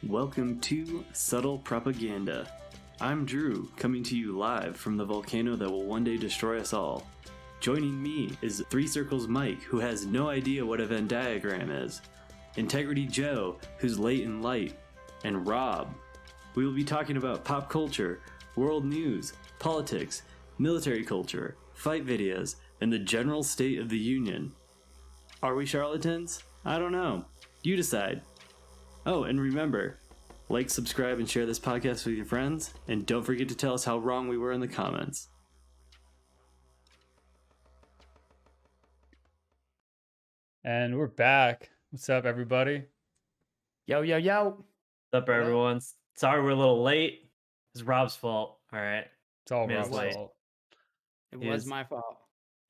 Welcome to Subtle Propaganda. I'm Drew, coming to you live from the volcano that will one day destroy us all. Joining me is Three Circles Mike, who has no idea what a Venn diagram is, Integrity Joe, who's late in light, and Rob. We will be talking about pop culture, world news, politics, military culture, fight videos, and the general state of the union. Are we charlatans? I don't know. You decide. Oh, and remember, like, subscribe, and share this podcast with your friends, and don't forget to tell us how wrong we were in the comments. And we're back. What's up, everybody? Yo, yo, yo. What's up, everyone? Sorry we're a little late. It's Rob's fault. All right. It's all Man, Rob's it's late. fault. It He was is- my fault.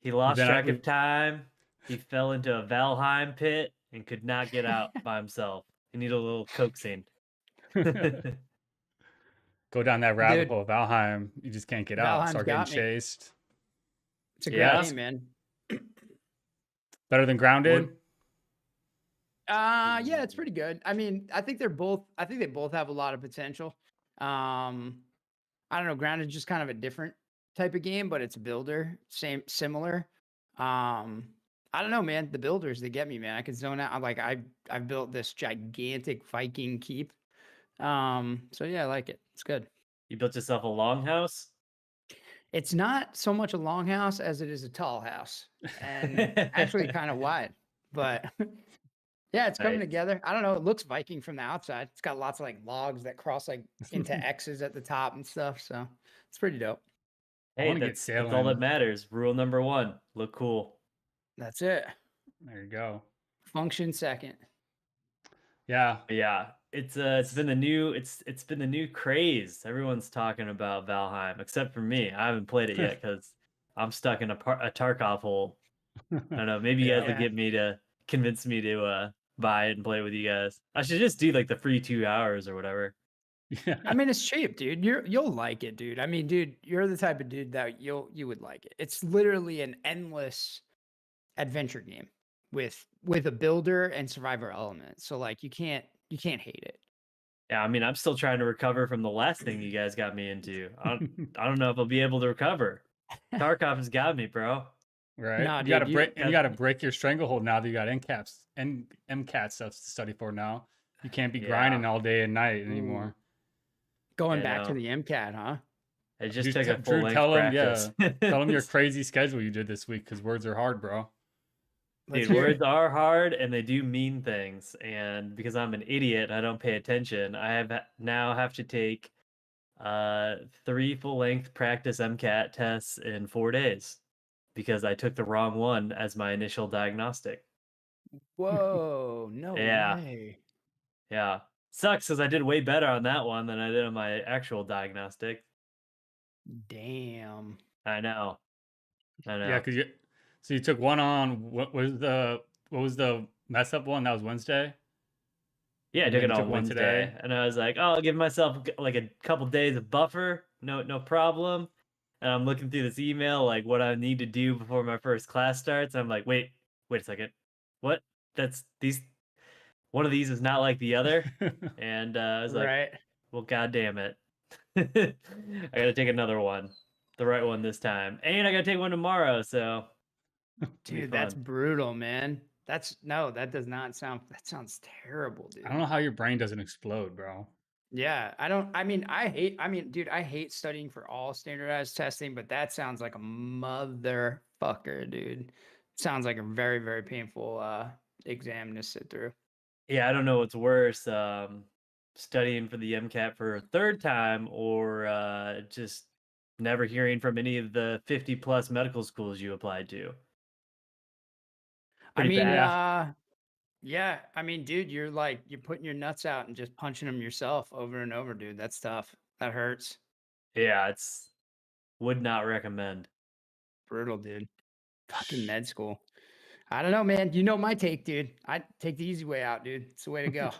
He lost Then track of time. He fell into a Valheim pit and could not get out by himself. He needed a little coaxing. Go down that rabbit Dude. hole of Valheim. You just can't get out. Valheim's Start getting got me. chased. It's a great Yeah. game, man. Better than Grounded? Yeah, it's pretty good. I mean, I think they both have a lot of potential. I don't know, Grounded's just kind of a different type of game, but it's a builder, similar. I don't know, man. The builders, they get me, man. I can zone out. I've built this gigantic Viking keep. So yeah, I like it. It's good. You built yourself a longhouse? It's not so much a long house as it is a tall house, and actually kind of wide. But yeah, it's coming Nice. together. I don't know. It looks Viking from the outside. It's got lots of like logs that cross like into X's at the top and stuff. So it's pretty dope. I Hey, wanna get that's all sailing. that matters. Rule number 1, look cool. That's it. There you go. Function second. Yeah. But yeah, it's been the new craze. Everyone's talking about Valheim, except for me. I haven't played it yet because I'm stuck in a Tarkov hole. I don't know. Maybe you guys would Yeah. get me to convince me to buy it and play it with you guys. I should just do like the free 2 hours or whatever. Yeah. I mean, it's cheap, dude. You'll like it, dude. I mean, dude, you're the type of dude that you would like it. It's literally an endless adventure game with a builder and survivor element. So like you can't hate it. Yeah, I mean, I'm still trying to recover from the last thing you guys got me into. I don't know if I'll be able to recover. Tarkov has got me, bro. Right? Nah, you gotta dude, break and you gotta break your stranglehold now that you got NCAPs and MCAT stuff to study for now. You can't be Yeah. grinding all day and night anymore. Going I back to know. the MCAT, huh? I just Drew, took a Drew, full length tell him, practice. Tell them your crazy schedule you did this week because words are hard, bro. Let's Dude, hear it. words are hard and they do mean things. And because I'm an idiot, I don't pay attention. Now have to take 3 full length practice MCAT tests in 4 days because I took the wrong one as my initial diagnostic. Whoa, no Yeah. way. Yeah. Sucks because I did way better on that one than I did on my actual diagnostic. Damn. I know. Yeah, because you took one on what was the mess up one that was Wednesday? Yeah, I And took then it you on took one Wednesday, today? and I was like, "Oh, I'll give myself like a couple days of buffer, no problem." And I'm looking through this email, like what I need to do before my first class starts. I'm like, wait a second, what? One of these is not like the other, and I was like, Right. well, god damn it, I gotta take another one, the right one this time, and I gotta take one tomorrow. So, it'll be Dude, that's fun. brutal, man. That sounds terrible, dude. I don't know how your brain doesn't explode, bro. Yeah, dude, I hate studying for all standardized testing, but that sounds like a motherfucker, dude. Sounds like a very, very painful exam to sit through. Yeah, I don't know what's worse, studying for the MCAT for a third time or just never hearing from any of the 50 plus medical schools you applied to. I Pretty mean, bad. yeah, I mean, dude, you're putting your nuts out and just punching them yourself over and over, dude. That's tough. That hurts. Yeah, would not recommend. Brutal, dude. Fucking med school. I don't know, man. You know my take, dude. I take the easy way out, dude. It's the way to go.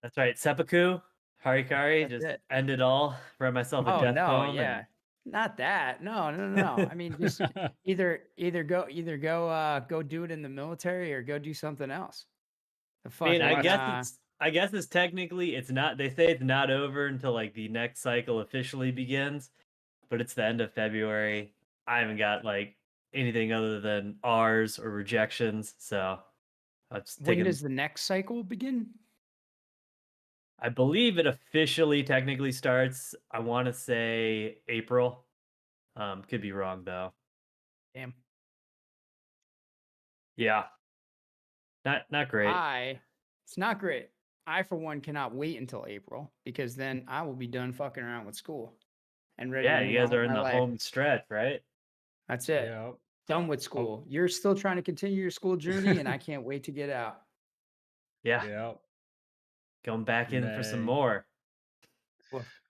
That's right. Seppuku, Harikari, That's just it. end it all. Write myself a Oh death no, poem. yeah. Not that. No. I mean, just either go do it in the military or go do something else. The I mean, fucking, I guess I guess it's technically it's not. They say it's not over until like the next cycle officially begins, but it's the end of February. I haven't got like anything other than R's or rejections, so I've just When taken. does the next cycle begin? I believe it officially technically starts. I want to say April. Could be wrong though. Damn. Yeah, not great. It's not great. I, for one, cannot wait until April because then I will be done fucking around with school and ready to Yeah, move you on guys are with in my the life. home stretch, right? That's it. Yeah. Done with Oh, school. You're still trying to continue your school journey, and I can't wait to get out. Yeah, yeah. going back in for some May. more. Woof.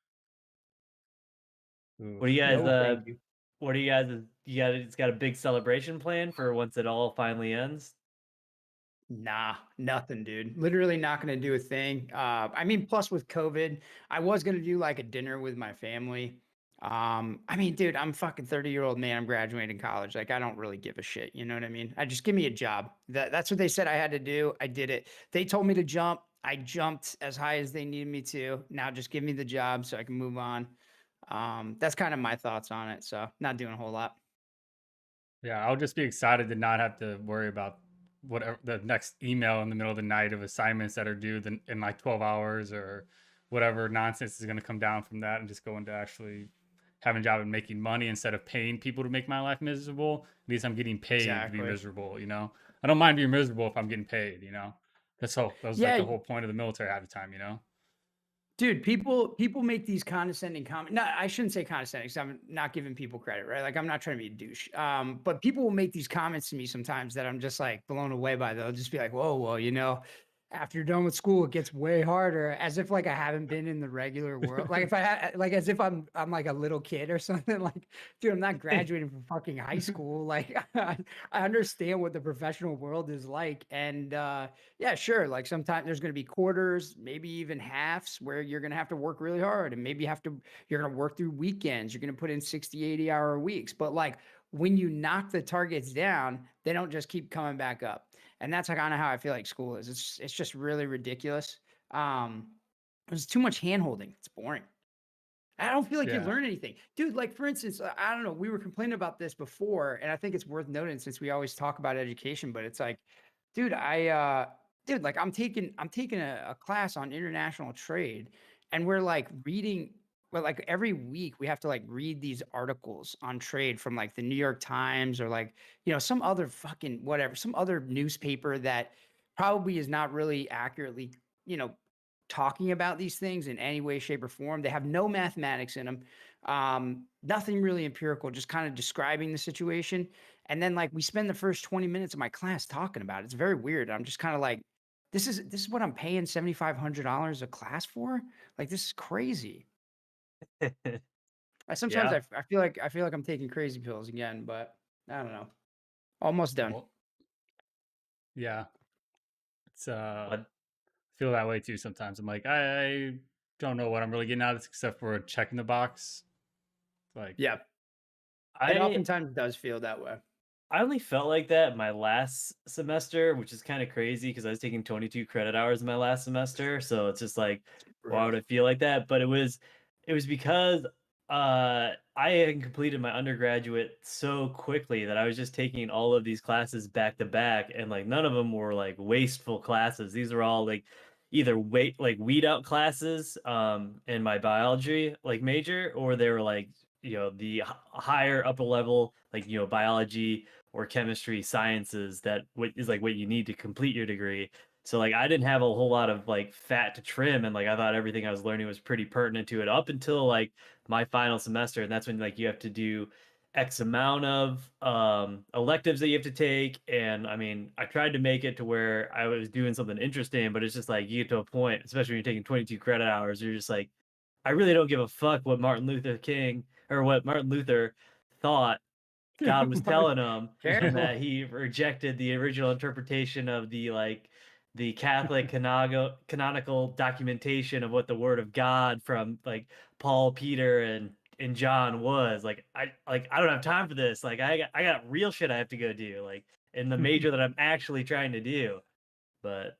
What do you Oof. guys? No, thank you. What do you guys? You got? It's got a big celebration plan for once it all finally ends. Nah, nothing, dude. Literally not gonna do a thing. I mean, plus with COVID, I was gonna do like a dinner with my family. I mean, dude, I'm fucking 30-year-old man. I'm graduating college. Like, I don't really give a shit. You know what I mean? I just give me a job. That's what they said I had to do. I did it. They told me to jump. I jumped as high as they needed me to. Now just give me the job so I can move on. That's kind of my thoughts on it. So not doing a whole lot. Yeah, I'll just be excited to not have to worry about whatever the next email in the middle of the night of assignments that are due in like 12 hours or whatever nonsense is going to come down from that, and just go into actually having a job and making money instead of paying people to make my life miserable. At least I'm getting paid to be Exactly. miserable, you know? I don't mind being miserable if I'm getting paid, you know? That was like Yeah, the whole point of the military at the time, you know? dude, people make these condescending comments. No, I shouldn't say condescending because I'm not giving people credit, right? Like I'm not trying to be a douche. But people will make these comments to me sometimes that I'm just like blown away by. They'll just be like, "Whoa, well, after you're done with school, it gets way harder." As if like I haven't been in the regular world. Like if I had, like as if I'm like a little kid or something. Like, dude, I'm not graduating from fucking high school. Like I understand what the professional world is like, and yeah, sure. Like sometimes there's going to be quarters, maybe even halves where you're going to have to work really hard and maybe you're going to work through weekends. You're going to put in 60, 80-hour weeks. But like when you knock the targets down, they don't just keep coming back up. And that's kind of how I feel like school is. It's just really ridiculous. Um, there's too much hand holding. It's boring. I don't feel like you Yeah. learn anything. Dude, like for instance, I don't know, we were complaining about this before, and I think it's worth noting since we always talk about education, but it's like, dude, dude, like I'm taking a class on international trade, and we're like reading, well, like every week we have to like read these articles on trade from like the New York Times or like, some other fucking whatever, some other newspaper that probably is not really accurately, you know, talking about these things in any way, shape, or form. They have no mathematics in them, nothing really empirical, just kind of describing the situation. And then like we spend the first 20 minutes of my class talking about it. It's very weird. I'm just kind of like, this is what I'm paying $7,500 a class for. Like this is crazy. Sometimes Yeah, I feel like I'm taking crazy pills again, but I don't know. Almost done. Well, yeah. It's but feel that way too sometimes. I'm like, I don't know what I'm really getting out of this except for checking the box. Like, Yeah, it I oftentimes does feel that way. I only felt like that my last semester, which is kind of crazy because I was taking 22 credit hours in my last semester. So it's just like, why would Brutal. I feel like that? But it was because I had completed my undergraduate so quickly that I was just taking all of these classes back to back, and like none of them were like wasteful classes. These are all like either weed out classes in my biology like major, or they were like the higher upper level like biology or chemistry sciences that what is like what you need to complete your degree. So like I didn't have a whole lot of like fat to trim, and like I thought everything I was learning was pretty pertinent to it up until like my final semester, and that's when like you have to do X amount of electives that you have to take. And I mean, I tried to make it to where I was doing something interesting, but it's just like you get to a point, especially when you're taking 22 credit hours, you're just like, I really don't give a fuck what Martin Luther King or what Martin Luther thought God was telling him, and Careful. that he rejected the original interpretation of the Catholic canonical documentation of what the Word of God from like Paul, Peter, and John was. Like I don't have time for this. Like I got real shit I have to go do. Like in the major that I'm actually trying to do. But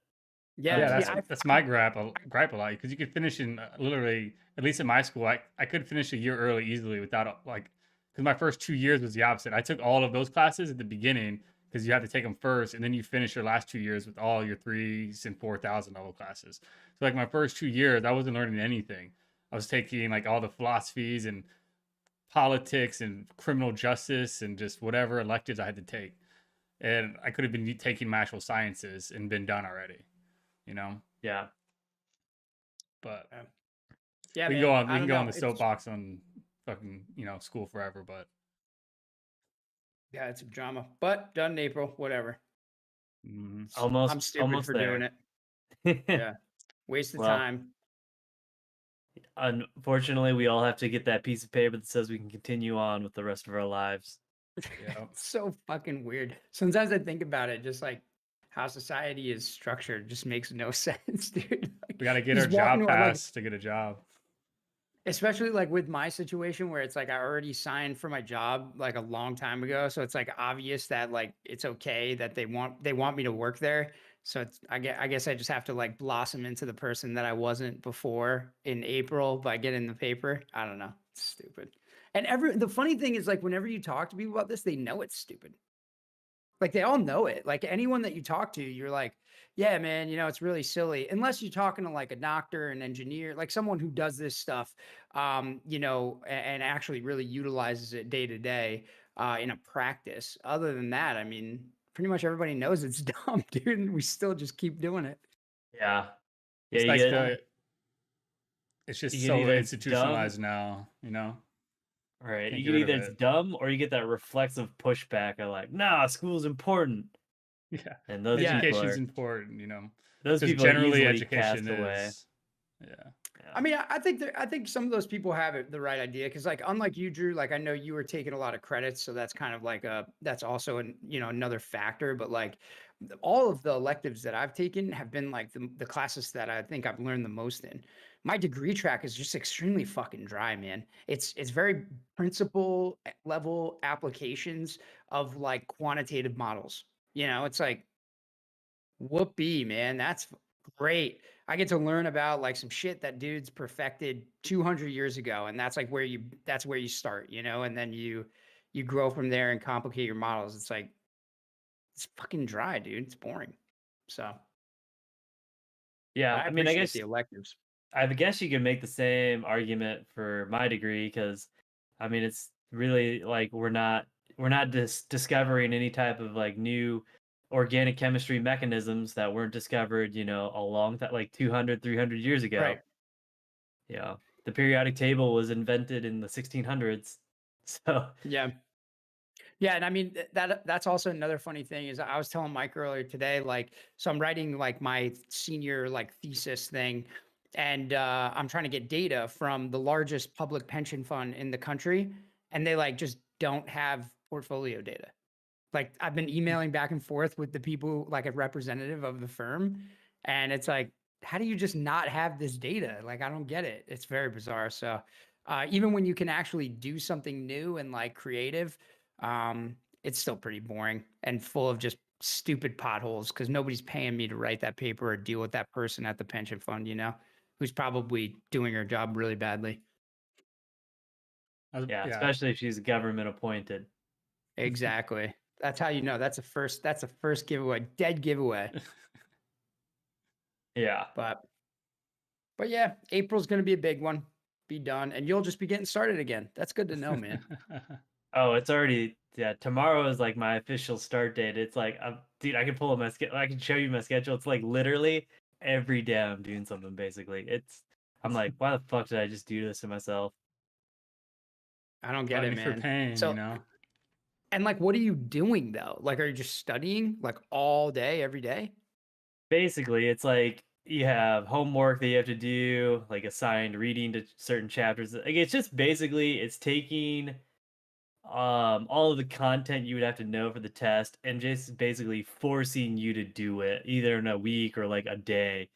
Yeah, Yeah, see, that's my gripe a lot because you could finish in literally, at least in my school, I could finish a year early easily without like, because my first 2 years was the opposite. I took all of those classes at the beginning because you have to take them first, and then you finish your last 2 years with all your 3s and 4,000 level classes. So like my first 2 years, I wasn't learning anything. I was taking like all the philosophies and politics and criminal justice and just whatever electives I had to take, and I could have been taking natural sciences and been done already, you know. Yeah. But yeah, we can man. go on. I We can don't go know. on the soapbox on fucking school forever. But Yeah, it's a drama, but done in April. Whatever. Almost I'm stupid almost for there. doing it. Yeah, waste of Well, time. unfortunately, we all have to get that piece of paper that says we can continue on with the rest of our lives. yeah, It's so fucking weird. Sometimes I think about it, just like how society is structured, just makes no sense, dude. Like, we got to get you our just walk job into like, pass to get a job. especially like with my situation where it's like I already signed for my job like a long time ago, so it's like obvious that like it's okay that they want me to work there. So it's I guess I just have to like blossom into the person that I wasn't before in April by getting the paper. I don't know. It's stupid. And the funny thing is like whenever you talk to people about this, they know it's stupid. Like they all know it. Like anyone that you talk to, you're like, yeah, man, it's really silly. Unless you're talking to like a doctor, an engineer, like someone who does this stuff, and actually really utilizes it day to day in a practice. Other than that, I mean, pretty much everybody knows it's dumb, dude. And we still just keep doing it. Yeah. Yeah, It's you like get it's just you get so either it's dumb, institutionalized now. right? Can't You get get rid of either it's it. dumb or you get that reflexive pushback of like, nah, school's important. Yeah, And those Yeah. people education's are important. those Because people are generally easily education cast away. is. Yeah. Yeah. I mean, I think some of those people have the right idea because, like, unlike you, Drew, like I know you were taking a lot of credits, so that's kind of like that's also another factor. But like, all of the electives that I've taken have been like the classes that I think I've learned the most in. My degree track is just extremely fucking dry, man. It's very principal level applications of like quantitative models. It's like whoopee, man. That's great. I get to learn about like some shit that dudes perfected 200 years ago, and that's where you start, and then you grow from there and complicate your models. It's like it's fucking dry, dude. It's boring. So, but Yeah, I I mean, appreciate the electives. I guess you can make the same argument for my degree because, I mean, it's really like we're not discovering any type of like new organic chemistry mechanisms that weren't discovered, a long that like 200, 300 years ago. Right. Yeah, the periodic table was invented in the 1600s. So Yeah. Yeah, and I mean that's also another funny thing is I was telling Mike earlier today, like, so I'm writing like my senior like thesis thing, and I'm trying to get data from the largest public pension fund in the country, and they like just don't have portfolio data. Like I've been emailing back and forth with the people, like a representative of the firm, and it's like, how do you just not have this data? Like I don't get it. It's very bizarre. So even when you can actually do something new and like creative, it's still pretty boring and full of just stupid potholes because nobody's paying me to write that paper or deal with that person at the pension fund, who's probably doing her job really badly. yeah, Yeah. especially if she's government appointed. Exactly. That's how you know that's a first giveaway, dead giveaway. Yeah. But yeah, April's gonna be a big one. Be done, and you'll just be getting started again. That's good to know, man. Oh, it's already tomorrow is like my official start date. It's like, dude, I can pull up my schedule. I can show you my schedule. It's like literally every day I'm doing something. Basically, I'm like, why the fuck did I just do this to myself? I don't get it, Gluttony for man. pain. So, and like, what are you doing though? Like, are you just studying like all day, every day? Basically, it's like you have homework that you have to do, like assigned reading to certain chapters. Like it's just basically it's taking all of the content you would have to know for the test and just basically forcing you to do it either in a week or like a day,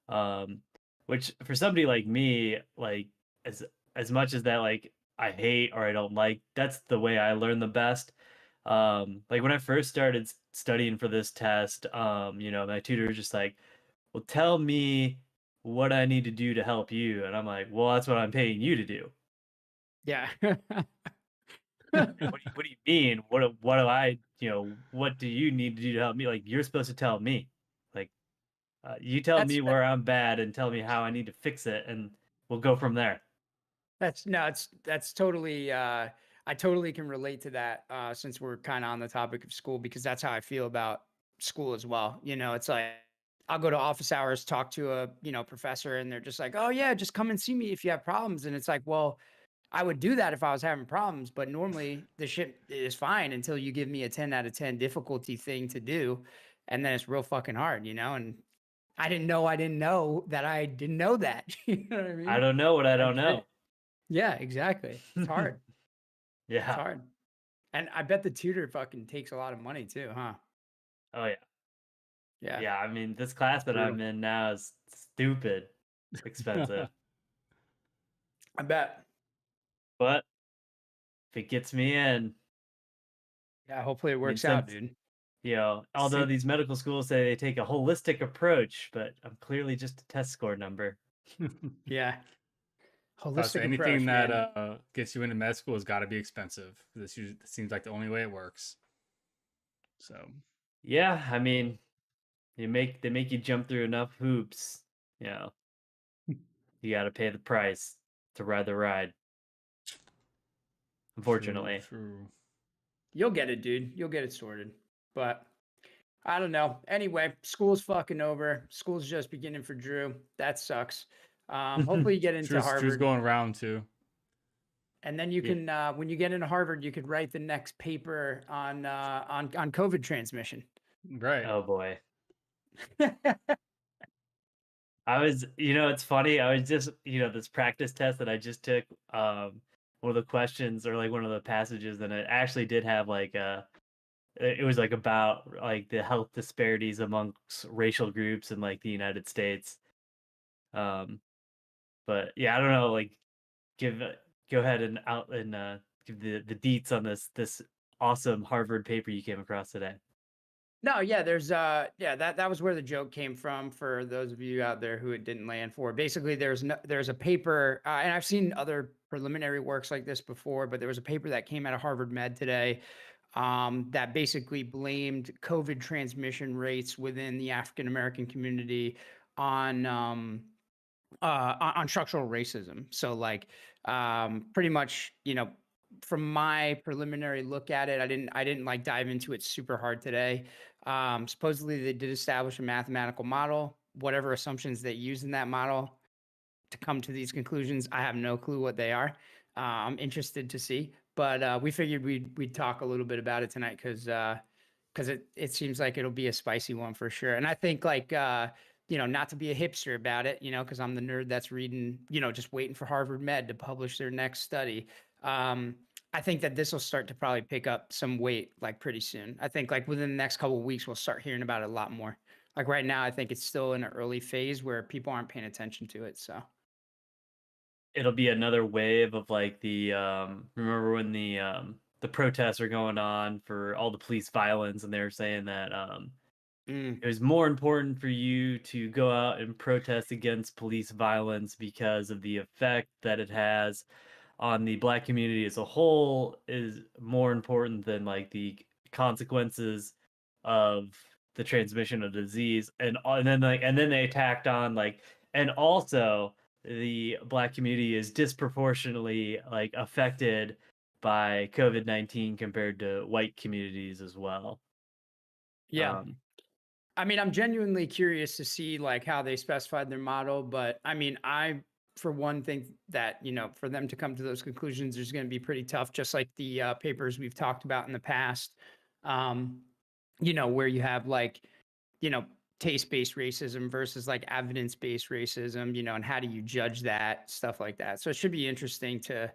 um which for somebody like me, like as much as that, like I hate or I don't like, that's the way I learn the best. Like when I first started studying for this test, my tutor was just like, well, tell me what I need to do to help you. And I'm like, well, that's what I'm paying you to do. Yeah. What do you mean? What do I, what do you need to do to help me? Like, you're supposed to tell me. Like, you tell That's me where I'm bad and tell me how I need to fix it, and we'll go from there. That's no, that's totally I totally can relate to that since we're kind of on the topic of school because that's how I feel about school as well. You know, it's like I'll go to office hours, talk to a, professor and they're just like, "Oh yeah, just come and see me if you have problems." And it's like, "Well, I would do that if I was having problems, but normally the shit is fine until you give me a 10 out of 10 difficulty thing to do, and then it's real fucking hard, and I didn't know that I didn't know that. You know what I I mean? don't know what I Type don't shit. know. Yeah, exactly. It's hard. It's Yeah. hard. And I bet the tutor fucking takes a lot of money too, huh? Oh yeah. Yeah, Yeah. I mean, this class that brutal. I'm in now is stupid expensive, I bet. but if it gets me in, Yeah, hopefully it I mean, works out, since dude. although these medical schools say they take a holistic approach, but I'm clearly just a test score number. Yeah. So Holistic anything approach, that man. gets you into med school has got to be expensive. This seems like the only way it works. So Yeah, I mean, they make you jump through enough hoops, you know, you got to pay the price to ride the ride. true, Unfortunately, true. You'll get it, dude. You'll get it sorted. But I don't know. Anyway, school's fucking over. School's just beginning for Drew. That sucks. Hopefully you get into Drew's Harvard. going round too. And then you yeah. can, when you get into Harvard, you could write the next paper on COVID transmission. Right. Oh boy. I was, it's funny. I was just, this practice test that I just took. One of the questions or like one of the passages, and it actually did have like it was like about like the health disparities amongst racial groups in like the United States. Um, but yeah, I don't know. Like, give go ahead and out and give the deets on this awesome Harvard paper you came across today. No, yeah, yeah, that was where the joke came from for those of you out there who it didn't land for. Basically, there's a paper, and I've seen other preliminary works like this before, but there was a paper that came out of Harvard Med today, that basically blamed COVID transmission rates within the African American community on on structural racism. So like pretty much, from my preliminary look at it, I didn't like dive into it super hard today. Supposedly they did establish a mathematical model. Whatever assumptions they used in that model to come to these conclusions, I have no clue what they are. I'm interested to see, but we figured we'd talk a little bit about it tonight because it seems like it'll be a spicy one for sure. And I think like not to be a hipster about it, because I'm the nerd that's reading, just waiting for Harvard Med to publish their next study. Um, I think that this will start to probably pick up some weight like pretty soon. I think like within the next couple of weeks we'll start hearing about it a lot more. Like right now, I think it's still in an early phase where people aren't paying attention to it. So It'll be another wave of like the remember when the protests are going on for all the police violence, and they're saying that mm, it was more important for you to go out and protest against police violence because of the effect that it has on the black community as a whole is more important than like the consequences of the transmission of disease. And then they tacked on like, and also the black community is disproportionately like affected by COVID-19 compared to white communities as well. yeah. um I mean, I'm genuinely curious to see like how they specified their model, but I mean, I for one think that for them to come to those conclusions is going to be pretty tough, just like the papers we've talked about in the past. Um, where you have like you know taste-based racism versus like evidence-based racism, and how do you judge that stuff like that. So it should be interesting to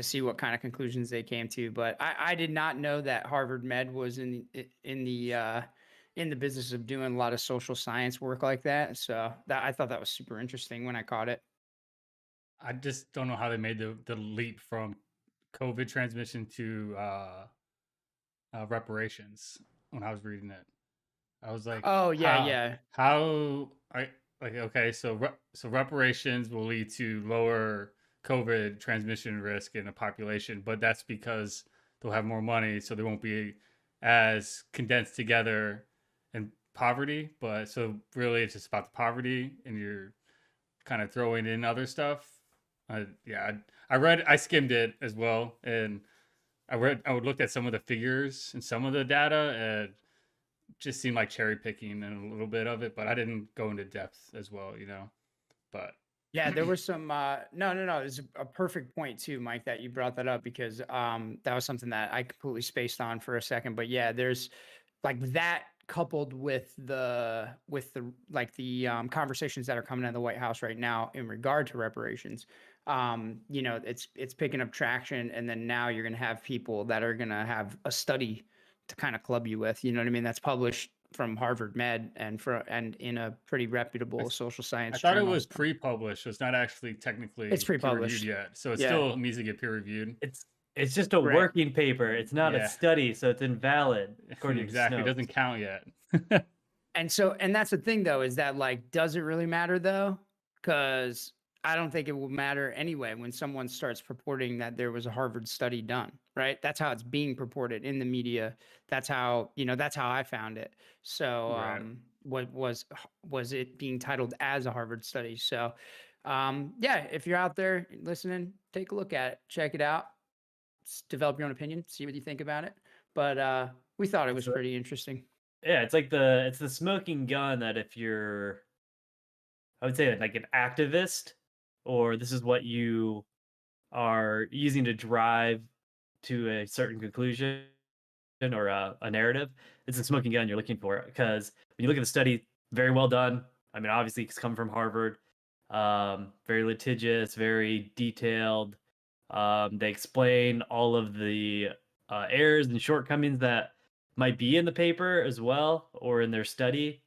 see what kind of conclusions they came to. But I did not know that Harvard Med was in the business of doing a lot of social science work like that. So that I thought that was super interesting when I caught it. I just don't know how they made the leap from COVID transmission to reparations when I was reading it. I was like, Oh yeah, how yeah. how I like okay, so reparations will lead to lower COVID transmission risk in the population, but that's because they'll have more money, so they won't be as condensed together in poverty. But so really, it's just about the poverty, and you're kind of throwing in other stuff. Yeah, I skimmed it as well, and I would looked at some of the figures and some of the data, and just seemed like cherry picking and a little bit of it, but I didn't go into depth as well, you know. But Yeah, there was some no. It's a perfect point too, Mike, that you brought that up because that was something that I completely spaced on for a second. But yeah, there's like that coupled with the like the conversations that are coming out of the White House right now in regard to reparations. You know, it's picking up traction, and then now you're gonna have people that are gonna have a study to kind of club you with, you know what I mean? That's published from Harvard Med and in a pretty I, reputable social I science thought it journal. was So pre-published, so it's not actually it's technically peer reviewed pre-published. yet. So it Yeah, still needs to get peer reviewed. It's just a right. working paper. It's not a Yeah, study, so it's invalid according to exactly. It Snopes. doesn't count yet. And that's the thing though, is that like, does it really matter though? Because I don't think it will matter anyway when someone starts purporting that there was a Harvard study done, right? That's how it's being purported in the media. That's how, you know, that's how I found it. So, Right. what was it being titled as a Harvard study? So, yeah, if you're out there listening, take a look at it, check it out, develop your own opinion, see what you think about it. But we thought it was It's pretty interesting. yeah, it's like it's the smoking gun that if you're, I would say like an activist, or this is what you are using to drive to a certain conclusion or a narrative, it's a smoking gun you're looking for. Because when you look at the study, very well done. I mean, obviously it's coming from Harvard, very litigious, very detailed. They explain all of the errors and shortcomings that might be in the paper as well, or in their study,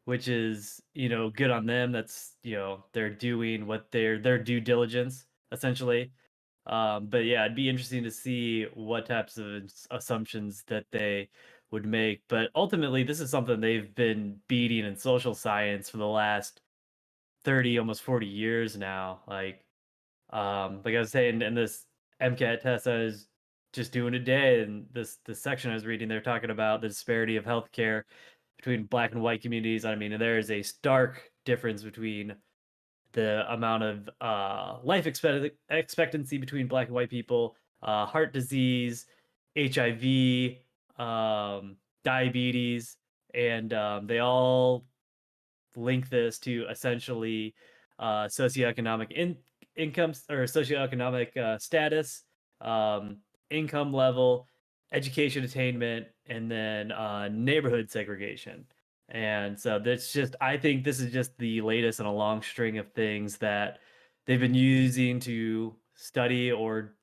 which is, good on them. That's, they're doing what their due diligence essentially. But yeah, it'd be interesting to see what types of assumptions that they would make. But ultimately, this is something they've been beating in social science for the last 30, almost 40 years now. Like I was saying in this MCAT test I was just doing today, and this section I was reading, they're talking about the disparity of healthcare between Black and white communities. I mean, there is a stark difference between the amount of life expectancy between Black and white people, heart disease, HIV, diabetes, and they all link this to essentially socioeconomic incomes or socioeconomic status, um, income level, education attainment, and then neighborhood segregation. And so that's just, I think this is just the latest in a long string of things that they've been using to study or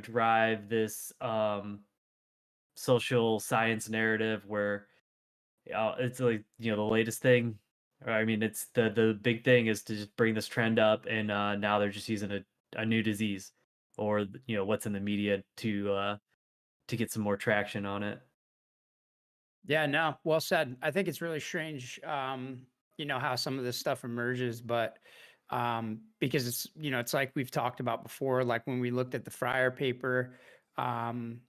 drive this social science narrative where it's like the latest thing. I mean, it's the big thing is to just bring this trend up, and now they're just using a new disease or what's in the media to get some more traction on it. Yeah, no, well said. I think it's really strange, you know, how some of this stuff emerges, but because it's, you know, it's like we've talked about before, like when we looked at the Fryer paper, um,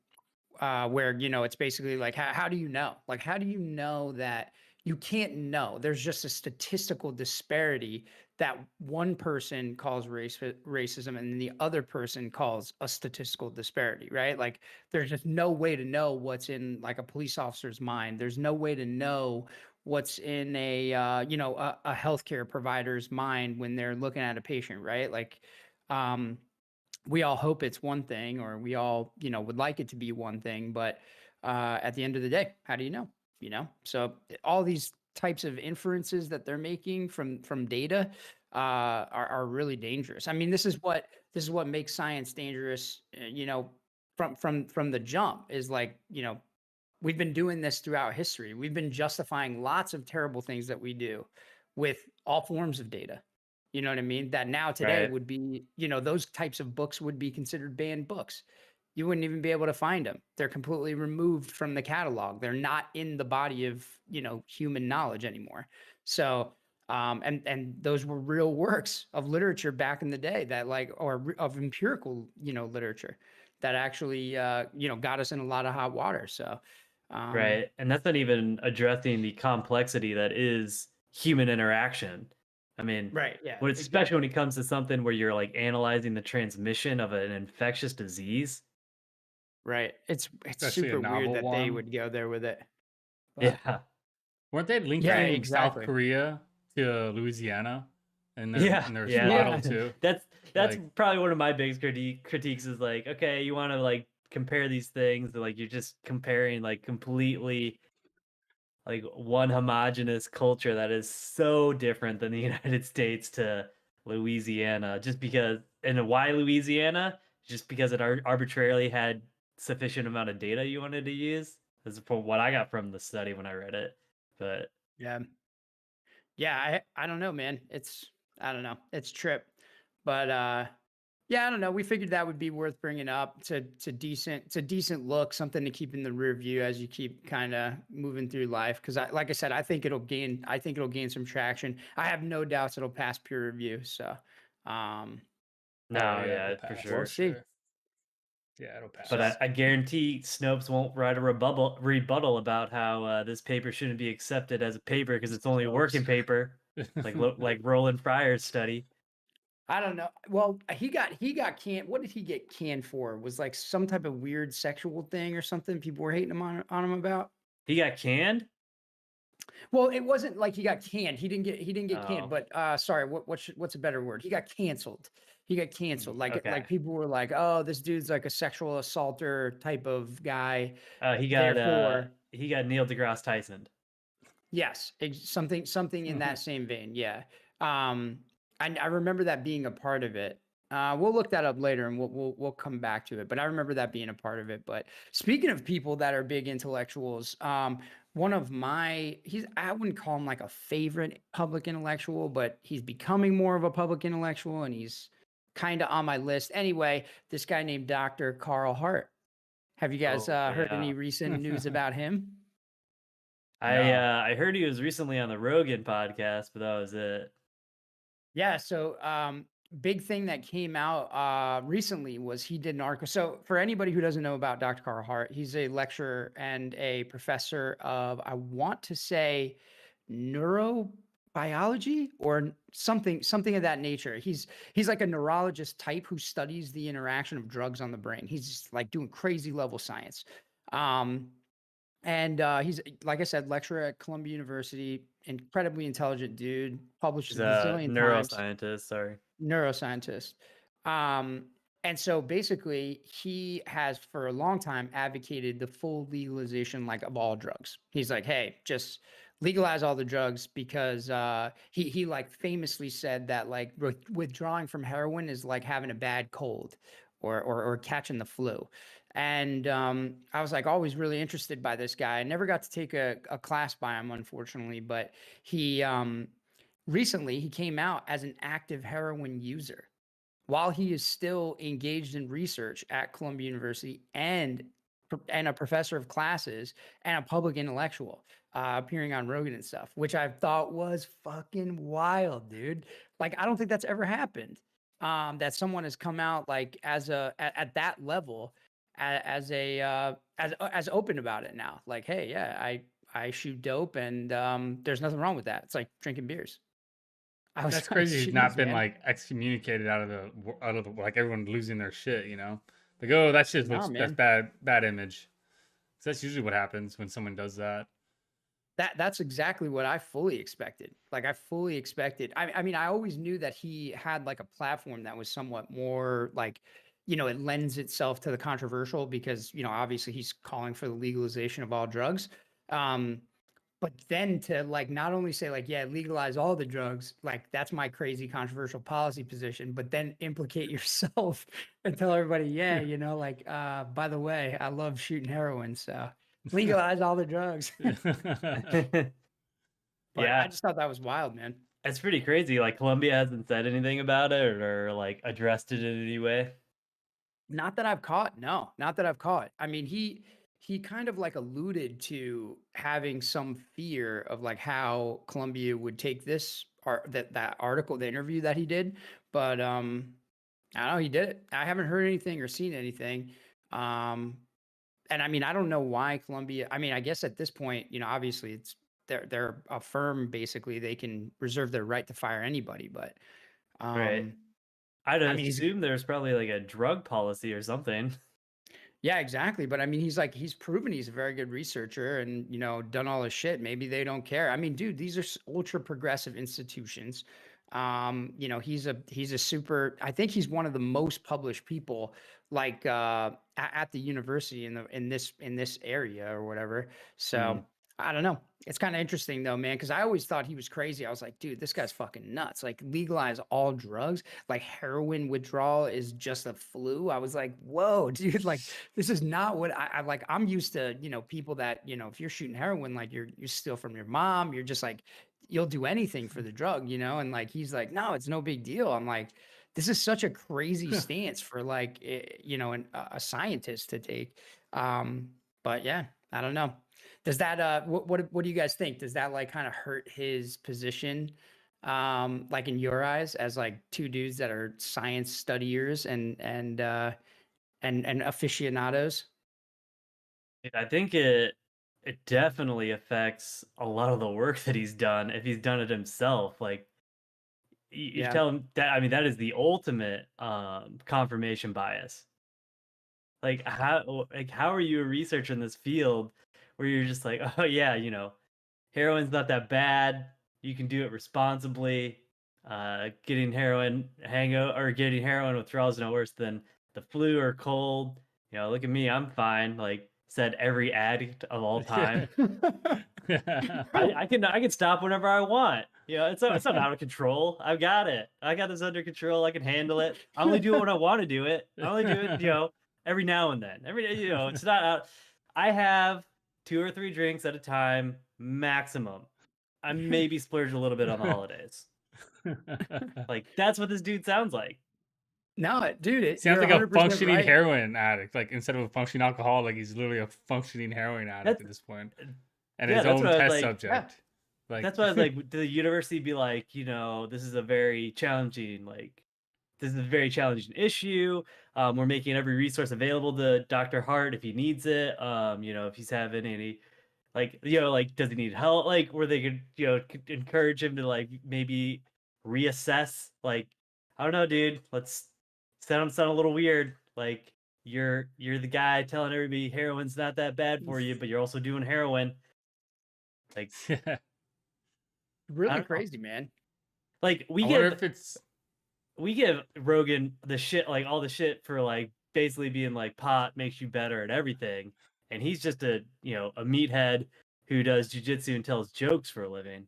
where, you know, it's basically like, how do you know? Like, how do you know that you can't know? There's just a statistical disparity that one person calls racism and the other person calls a statistical disparity, right? Like, there's just no way to know what's in like a police officer's mind. There's no way to know what's in you know, a healthcare provider's mind when they're looking at a patient, right? Like, um, we all hope it's one thing, or we all, you know, would like it to be one thing, but at the end of the day, how do you know? You know, so all these types of inferences that they're making from data are really dangerous. I mean, this is what makes science dangerous. You know, from the jump is like, you know, we've been doing this throughout history. We've been justifying lots of terrible things that we do with all forms of data. You know what I mean? That now today Right. would be, you know, those types of books would be considered banned books. you wouldn't even be able to find them. They're completely removed from the catalog. They're not in the body of, human knowledge anymore. So, and those were real works of literature back in the day that of empirical, literature that actually, got us in a lot of hot water. So, um, Right. And that's not even addressing the complexity that is human interaction. I mean, right. Yeah, especially when exactly. it comes to something where you're like analyzing the transmission of an infectious disease. Right. It's especially a super weird novel that they one. would go there with it. But Yeah. Weren't they yeah, linking South exactly. Korea to Louisiana in their Yeah. in their Yeah. rebuttal too? That's Like, probably one of my biggest critiques is like, okay, you want to like compare these things, like you're just comparing like completely like one homogenous culture that is so different than the United States to Louisiana, just because. And why Louisiana? Just because it arbitrarily had sufficient amount of data you wanted to use. That's from what I got from the study when I read it. But Yeah. Yeah, I don't know, man. I don't know. It's trip. But yeah, I don't know. We figured that would be worth bringing up to decent look, something to keep in the rear view as you keep kind of moving through life. Because like I said, I think it'll gain some traction. I have no doubts it'll pass peer review. So, um, oh no, yeah, it'll yeah, for pass we'll for sure. see. sure. Yeah, it'll It's But I, pass. just I guarantee Snopes won't write a rebuttal about how this paper shouldn't be accepted as a paper because it's only a working Snopes. paper, like Roland Fryer's study. I don't know. Well, he got canned. What did he get canned for? Was like some type of weird sexual thing or something. People were hating him on him about. He got canned. Well, it wasn't like he got canned. He didn't get canned, Oh, but sorry, what's a better word? He got canceled. He got canceled. Like okay. people were like, "Oh, this dude's like a sexual assaulter type of guy." He got Therefore, Neil deGrasse Tyson. yes, something in that same vein. Yeah. Um, I remember that being a part of it. We'll look that up later and we'll come back to it. But I remember that being a part of it. But speaking of people that are big intellectuals, one of I wouldn't call him like a favorite public intellectual, but he's becoming more of a public intellectual and he's kind of on my list. Anyway, this guy named Dr. Carl Hart. Have you guys Oh heard yeah. any recent news about him? No. I heard he was recently on the Rogan podcast, but that was it. Yeah, so big thing that came out recently was he did an article. So for anybody who doesn't know about Dr. Carl Hart, he's a lecturer and a professor of, I want to say, neurobiology or something of that nature. He's like a neurologist type who studies the interaction of drugs on the brain. He's like doing crazy level science. Um, and he's, like I said, lecturer at Columbia University, incredibly intelligent dude, publishes He's a a bazillion times, neuroscientist. Sorry. neuroscientist. Um, and so basically, he has for a long time advocated the full legalization, like of all drugs. He's like, hey, just legalize all the drugs because he like famously said that like withdrawing from heroin is like having a bad cold or catching the flu. And I was like always really interested by this guy. I never got to take a class by him, unfortunately, but he recently he came out as an active heroin user while he is still engaged in research at Columbia University and a professor of classes and a public intellectual, appearing on Rogan and stuff, which I thought was fucking wild, dude. Like I don't think that's ever happened. That someone has come out like at that level as open about it now. Like, hey, yeah, I shoot dope and there's nothing wrong with that. It's like drinking beers. I was That's like, crazy. He's not jeez, been man. like excommunicated out of the like everyone losing their shit. You know, like oh that shit No, looks that's man. bad image. 'Cause that's usually what happens when someone does that. That's exactly what I fully expected. Like I fully expected. I mean, I always knew that he had like a platform that was somewhat more like, it lends itself to the controversial because, obviously he's calling for the legalization of all drugs. Um, but then to like not only say like, yeah, legalize all the drugs, like that's my crazy controversial policy position, but then implicate yourself and tell everybody, yeah, like by the way, I love shooting heroin, so legalize all the drugs. But I Yeah, just thought that was wild, man. it's pretty crazy. Like Columbia hasn't said anything about it or like addressed it in any way. Not that I've caught. No, not that I've caught. I mean, he kind of like alluded to having some fear of like how Columbia would take this art that article, the interview that he did. But I don't know, he did it. I haven't heard anything or seen anything. Um, and I mean, I don't know why Columbia. I mean, I guess at this point, obviously it's they're a firm. Basically, they can reserve their right to fire anybody. But Right. um, I'd I mean, he's assume there's probably like a drug policy or something. yeah, exactly. But I mean, he's proven he's a very good researcher and, done all his shit. Maybe they don't care. I mean, dude, these are ultra progressive institutions. He's a super, I think he's one of the most published people like at the university in this area or whatever. So Mm. I don't know. It's kind of interesting though, man, because I always thought he was crazy. I was like, dude, this guy's fucking nuts. Like legalize all drugs, like heroin withdrawal is just a flu. I was like, whoa, dude, like this is not what I like. I'm used to, people that, if you're shooting heroin, like you steal from your mom, you're just like, you'll do anything for the drug, and like he's like, no, it's no big deal. I'm like, this is such a crazy stance for like, a scientist to take. But yeah, I don't know. Does that what do you guys think? Does that like kind of hurt his position? Like in your eyes, as like two dudes that are science studiers and aficionados. I think it definitely affects a lot of the work that he's done if he's done it himself. Like you Yeah. tell him that, I mean, that is the ultimate confirmation bias. Like how are you a researcher in this field where you're just like, oh yeah, heroin's not that bad. You can do it responsibly. Getting heroin hangover or getting heroin withdrawal is no worse than the flu or cold. Look at me, I'm fine. Like said every addict of all time. I can stop whenever I want. It's not out of control. I've got it. I got this under control. I can handle it. I only do it when I want to do it. I only do it, every now and then. Every day, it's not out. I have 2 or 3 drinks at a time maximum. I maybe splurge a little bit on the holidays. Like that's what this dude sounds like. No, dude, Sounds you're like a 100% functioning right. heroin addict. Like instead of a functioning alcoholic, he's literally a functioning heroin addict at this point, and Yeah, his that's own what I was test like. subject. Like That's why I was like, did the university be like, this is a very challenging, this is a very challenging issue. We're making every resource available to Dr. Hart if he needs it. If he's having any, does he need help? Like, where they could, could encourage him to like maybe reassess. Like, I don't know, dude. Let's sound a little weird. Like, you're the guy telling everybody heroin's not that bad for you, but you're also doing heroin. Like, I Really don't know. crazy, man. Like, I wonder if it's we give Rogan the shit, like all the shit for like basically being like pot makes you better at everything, and he's just a meathead who does jujitsu and tells jokes for a living.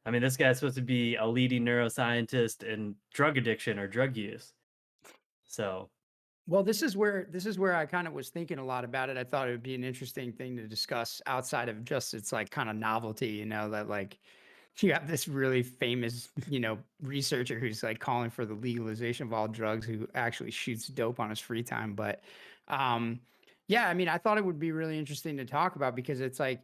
I mean, this guy's supposed to be a leading neuroscientist in drug addiction or drug use. So Well, this is where I kind of was thinking a lot about it. I thought it would be an interesting thing to discuss outside of just its like kind of novelty, that like you have this really famous, researcher who's like calling for the legalization of all drugs who actually shoots dope on his free time. But um yeah, I mean, I thought it would be really interesting to talk about because it's like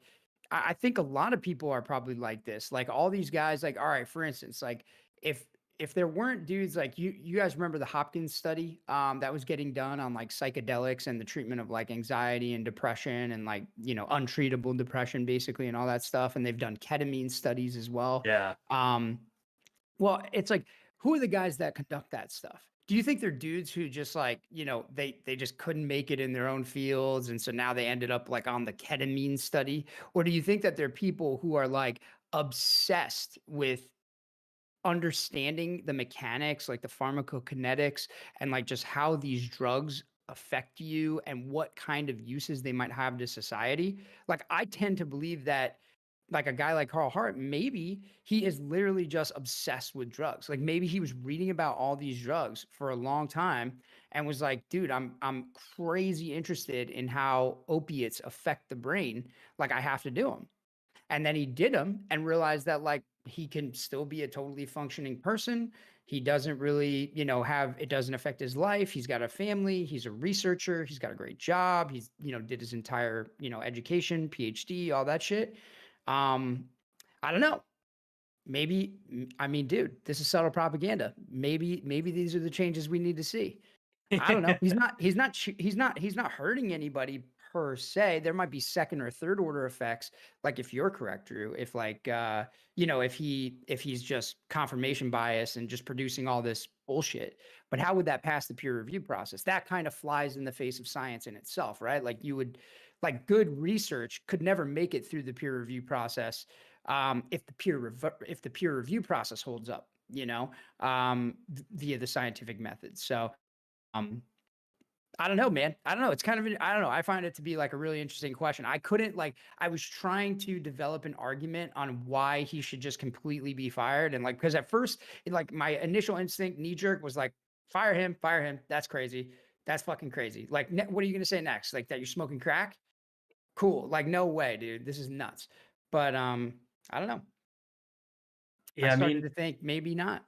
I think a lot of people are probably like this. Like all these guys, like, all right, for instance, like if if there weren't dudes like you guys remember the Hopkins study that was getting done on like psychedelics and the treatment of like anxiety and depression and like untreatable depression basically and all that stuff, and they've done ketamine studies as well. yeah, um well, it's like, who are the guys that conduct that stuff? Do you think they're dudes who just like, they just couldn't make it in their own fields and so now they ended up like on the ketamine study? Or do you think that they're people who are like obsessed with understanding the mechanics, like the pharmacokinetics, and like just how these drugs affect you and what kind of uses they might have to society? Like, I tend to believe that, like a guy like Carl Hart, maybe he is literally just obsessed with drugs. Like maybe he was reading about all these drugs for a long time and was like, dude, I'm crazy interested in how opiates affect the brain. Like I have to do them. And then he did them and realized that like he can still be a totally functioning person. He doesn't really, it doesn't affect his life. He's got a family. He's a researcher. He's got a great job. He's, did his entire, education, PhD, all that shit. I don't know. Maybe, I mean, dude, this is subtle propaganda. Maybe these are the changes we need to see. I don't know. He's not hurting anybody per se. There might be second or third order effects. Like if you're correct, Drew, if like, if he's just confirmation bias and just producing all this bullshit, but how would that pass the peer review process? That kind of flies in the face of science in itself, right? Like like good research could never make it through the peer review process. If the peer review process holds up, via the scientific method. So, I don't know, man. I don't know. It's kind of, I don't know. I find it to be like a really interesting question. I was trying to develop an argument on why he should just completely be fired. And like, because at first, like my initial instinct, knee jerk was like, fire him. That's crazy. That's fucking crazy. Like, what are you going to say next? Like that you're smoking crack? Cool. Like, no way, dude. This is nuts. But, I don't know. Yeah, I started to think maybe not.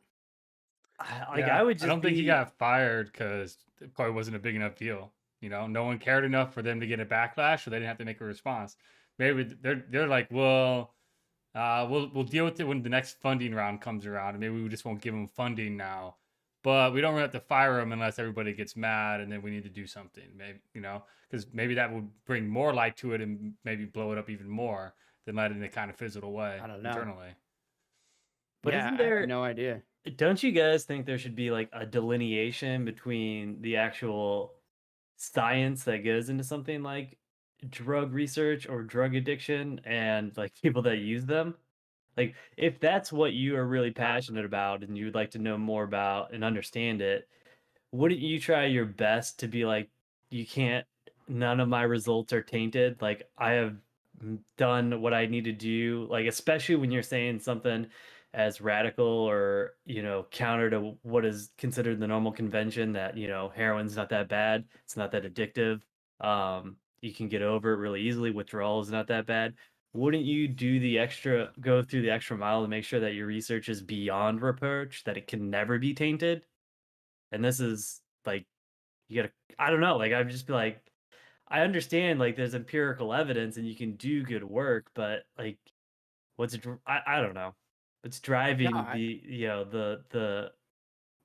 I would just I don't think he be- got fired because it probably wasn't a big enough deal. No one cared enough for them to get a backlash, so they didn't have to make a response. Maybe they're like, well, we'll deal with it when the next funding round comes around, and maybe we just won't give them funding now. But we don't really have to fire them unless everybody gets mad, and then we need to do something. Maybe because maybe that would bring more light to it and maybe blow it up even more than letting it kind of fizzle away I don't know. internally. But Yeah, isn't I there have no idea. Don't you guys think there should be like a delineation between the actual science that goes into something like drug research or drug addiction and like people that use them? Like if that's what you are really passionate about and you would like to know more about and understand it, wouldn't you try your best to be like, you can't, none of my results are tainted? Like I have done what I need to do, like especially when you're saying something as radical or counter to what is considered the normal convention that heroin's not that bad, it's not that addictive, you can get over it really easily, withdrawal is not that bad. Wouldn't you go through the extra mile to make sure that your research is beyond reproach, that it can never be tainted? And this is like, you gotta, I don't know, like I'd just be like, I understand like there's empirical evidence and you can do good work, but like I don't know what's driving the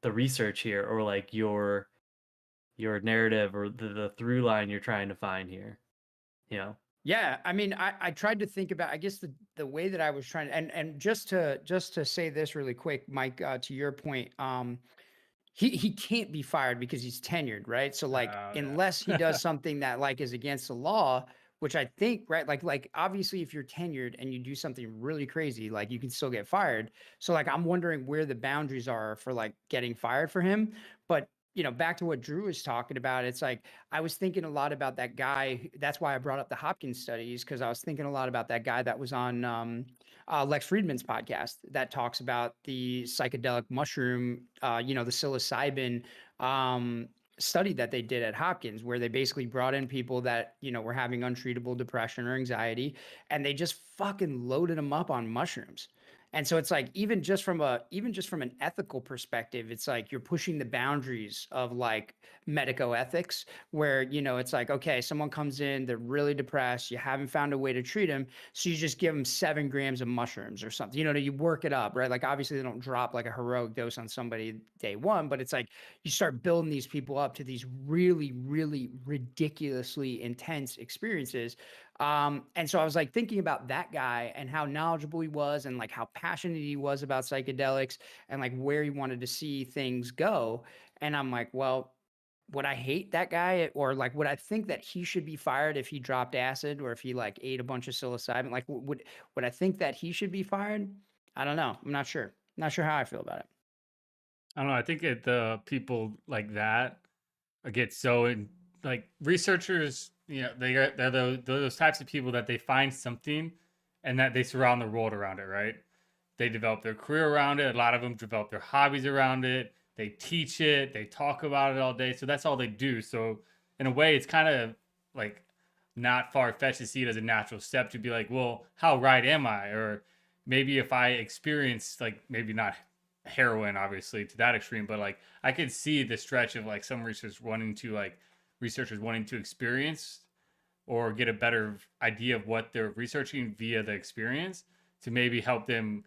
the research here, or like your narrative, or the through line you're trying to find here, Yeah, I mean, I tried to think about, I guess the way that I was trying to, and just to say this really quick, Mike, to your point, he can't be fired because he's tenured, right? So like, Yeah. unless he does something that like is against the law, which I think, right, like obviously if you're tenured and you do something really crazy, like you can still get fired. So like, I'm wondering where the boundaries are for like getting fired for him. But back to what Drew was talking about, it's like I was thinking a lot about that guy. That's why I brought up the Hopkins studies, because I was thinking a lot about that guy that was on Lex Friedman's podcast that talks about the psychedelic mushroom, the psilocybin study that they did at Hopkins, where they basically brought in people that, were having untreatable depression or anxiety, and they just fucking loaded them up on mushrooms. And so it's like, even just from an ethical perspective, it's like you're pushing the boundaries of like medico-ethics, where, it's like, okay, someone comes in, they're really depressed, you haven't found a way to treat them, so you just give them 7 grams of mushrooms or something, you work it up, right? Like obviously they don't drop like a heroic dose on somebody day one, but it's like you start building these people up to these really, really ridiculously intense experiences. And so I was like thinking about that guy and how knowledgeable he was, and like how passionate he was about psychedelics, and like where he wanted to see things go. And I'm like, well, would I hate that guy, or like would I think that he should be fired if he dropped acid, or if he like ate a bunch of psilocybin? Like would I think that he should be fired? I don't know. I'm not sure. Not sure how I feel about it. I don't know. I think the people like that get so in, like researchers, they're those types of people that they find something and that they surround the world around it, right? They develop their career around it. A lot of them develop their hobbies around it. They teach it. They talk about it all day. So that's all they do. So in a way, it's kind of like not far fetched to see it as a natural step to be like, well, how right am I? Or maybe if I experience like maybe not heroin obviously to that extreme, but like I could see the stretch of like some researchers wanting to experience or get a better idea of what they're researching via the experience to maybe help them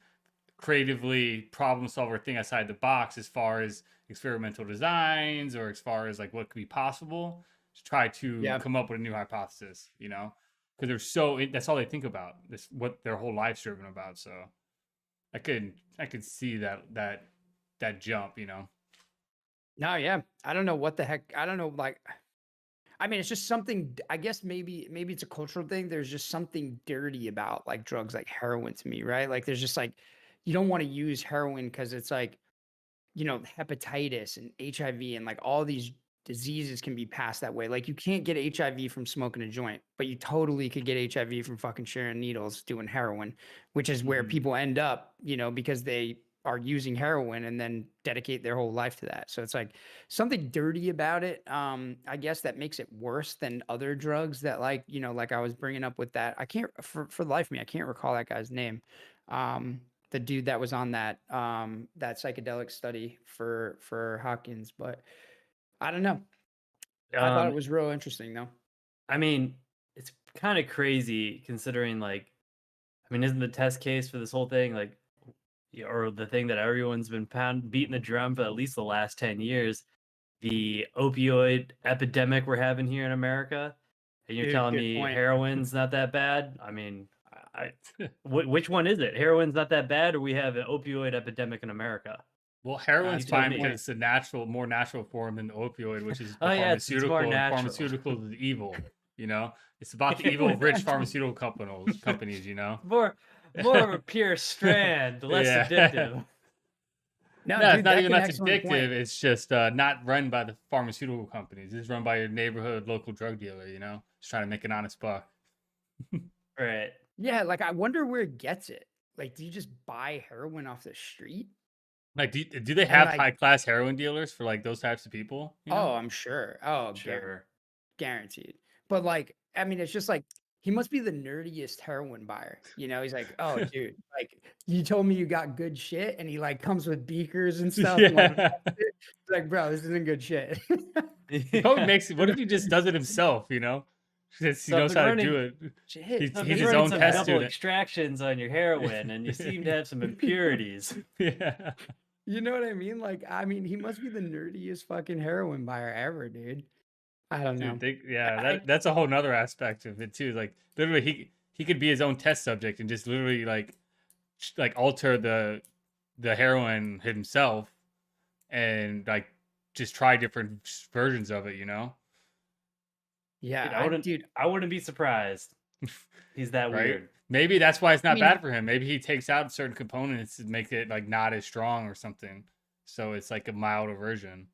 creatively problem solve or think outside the box as far as experimental designs or as far as like what could be possible to try to Yeah. come up with a new hypothesis, you know, because that's all they think about, this what their whole life's driven about. So I could see that jump, you know. No, yeah. I don't know what the heck. I don't know. Like, I mean, it's just something. I guess maybe it's a cultural thing. There's just something dirty about like drugs like heroin to me, right? Like, there's just like you don't want to use heroin because it's like hepatitis and HIV and like all these diseases can be passed that way. Like you can't get HIV from smoking a joint, but you totally could get HIV from fucking sharing needles doing heroin, which is where Mhm. people end up, because they are using heroin and then dedicate their whole life to that. So it's like something dirty about it. I guess that makes it worse than other drugs that like I was bringing up with that. I can't for the life of me, I can't recall that guy's name. The dude that was on that psychedelic study for Hopkins, but I don't know. I thought it Um, was real interesting though. I mean, it's kind of crazy considering, like, I mean, isn't the test case for this whole thing like, or the thing that everyone's been beating the drum for at least the last 10 years, the opioid epidemic we're having here in America? And you're Dude, telling good me point. heroin's not that bad? I mean, which one is it? Heroin's not that bad, or we have an opioid epidemic in America? Well, You heroin's tell fine good me. because point. it's a more natural form than the opioid, which is the Oh yeah, it's more pharmaceutical, and natural. pharmaceuticals is evil. You know, it's about the evil of rich pharmaceutical companies. You know, More of a pure strand, less yeah. addictive. No, No, it's dude, not that's even an less excellent addictive. point. It's just not run by the pharmaceutical companies. It's run by your neighborhood local drug dealer. You know, just trying to make an honest buck. Right. Yeah, like I wonder where it gets it. Like, do you just buy heroin off the street? Like, do they And have like, high class heroin dealers for like those types of people? You know? oh, I'm sure. Oh, Sure. guaranteed. But like, I mean, it's just like he must be the nerdiest heroin buyer. He's like, oh, dude, like you told me you got good shit, and he like comes with beakers and stuff, and like, Yeah. it's like, bro, this isn't good shit. He probably makes it. What And if he just does it himself? You know, since he So I've knows been how to do running it. shit, so I've He's been his running own some test double student. extractions on your heroin, and you seem to have some impurities. Yeah, you know what I mean? Like, I mean, he must be the nerdiest fucking heroin buyer ever, dude. I don't know. dude. Yeah, I, that's a whole nother aspect of it too. Like literally, he could be his own test subject and just literally like alter the heroin himself and like just try different versions of it. You know, yeah, Dude, dude, I wouldn't be surprised. He's that right? weird. Maybe that's why it's I not mean, bad for him. Maybe he takes out certain components to make it like not as strong or something. So it's like a milder version.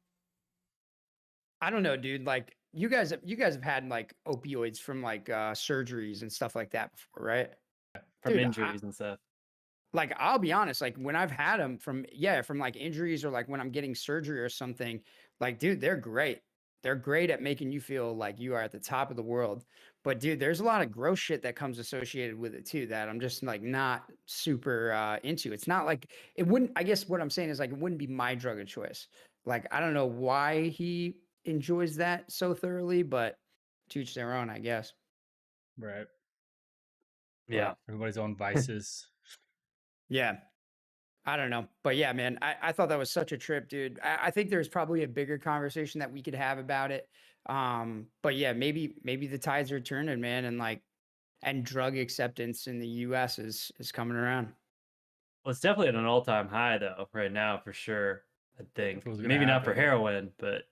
I don't know, dude. Like, you guys have had like opioids from like surgeries and stuff like that before, right? From Dude, injuries and stuff. like I'll be honest, like when I've had them from like injuries or like when I'm getting surgery or something, like dude, they're great. They're great at making you feel like you are at the top of the world. But dude, there's a lot of gross shit that comes associated with it too that I'm just like not super into. It's not like it wouldn't, I guess what I'm saying is like it wouldn't be my drug of choice. Like I don't know why he enjoys that so thoroughly, but to each their own, I guess. Right. Yeah. Everybody's own vices. Yeah. I don't know. But yeah, man, I thought that was such a trip, dude. I think there's probably a bigger conversation that we could have about it. But yeah, maybe the tides are turning, man, and drug acceptance in the US is coming around. Well, it's definitely at an all-time high though, right now for sure. I If think it was gonna maybe not for happen. heroin, but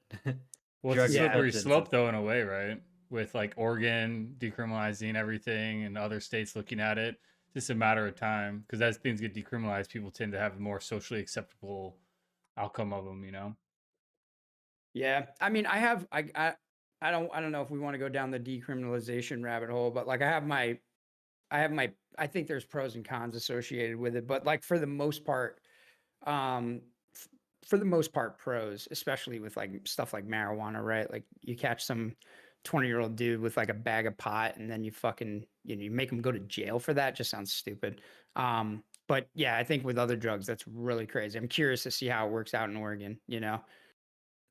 Well, it's a drug Yeah. slippery acceptance. slope though in a way, right? With like Oregon decriminalizing everything and other states looking at it. Just a matter of time. Because as things get decriminalized, people tend to have a more socially acceptable outcome of them, you know? Yeah. I mean, I don't know if we want to go down the decriminalization rabbit hole, but like I think there's pros and cons associated with it, but like for the most part, um for the most part pros, especially with like stuff like marijuana, right? Like you catch 20-year-old dude with like a bag of pot, and then you fucking, you make him go to jail for that. Just sounds stupid. But yeah, I think with other drugs, that's really crazy. I'm curious to see how it works out in Oregon,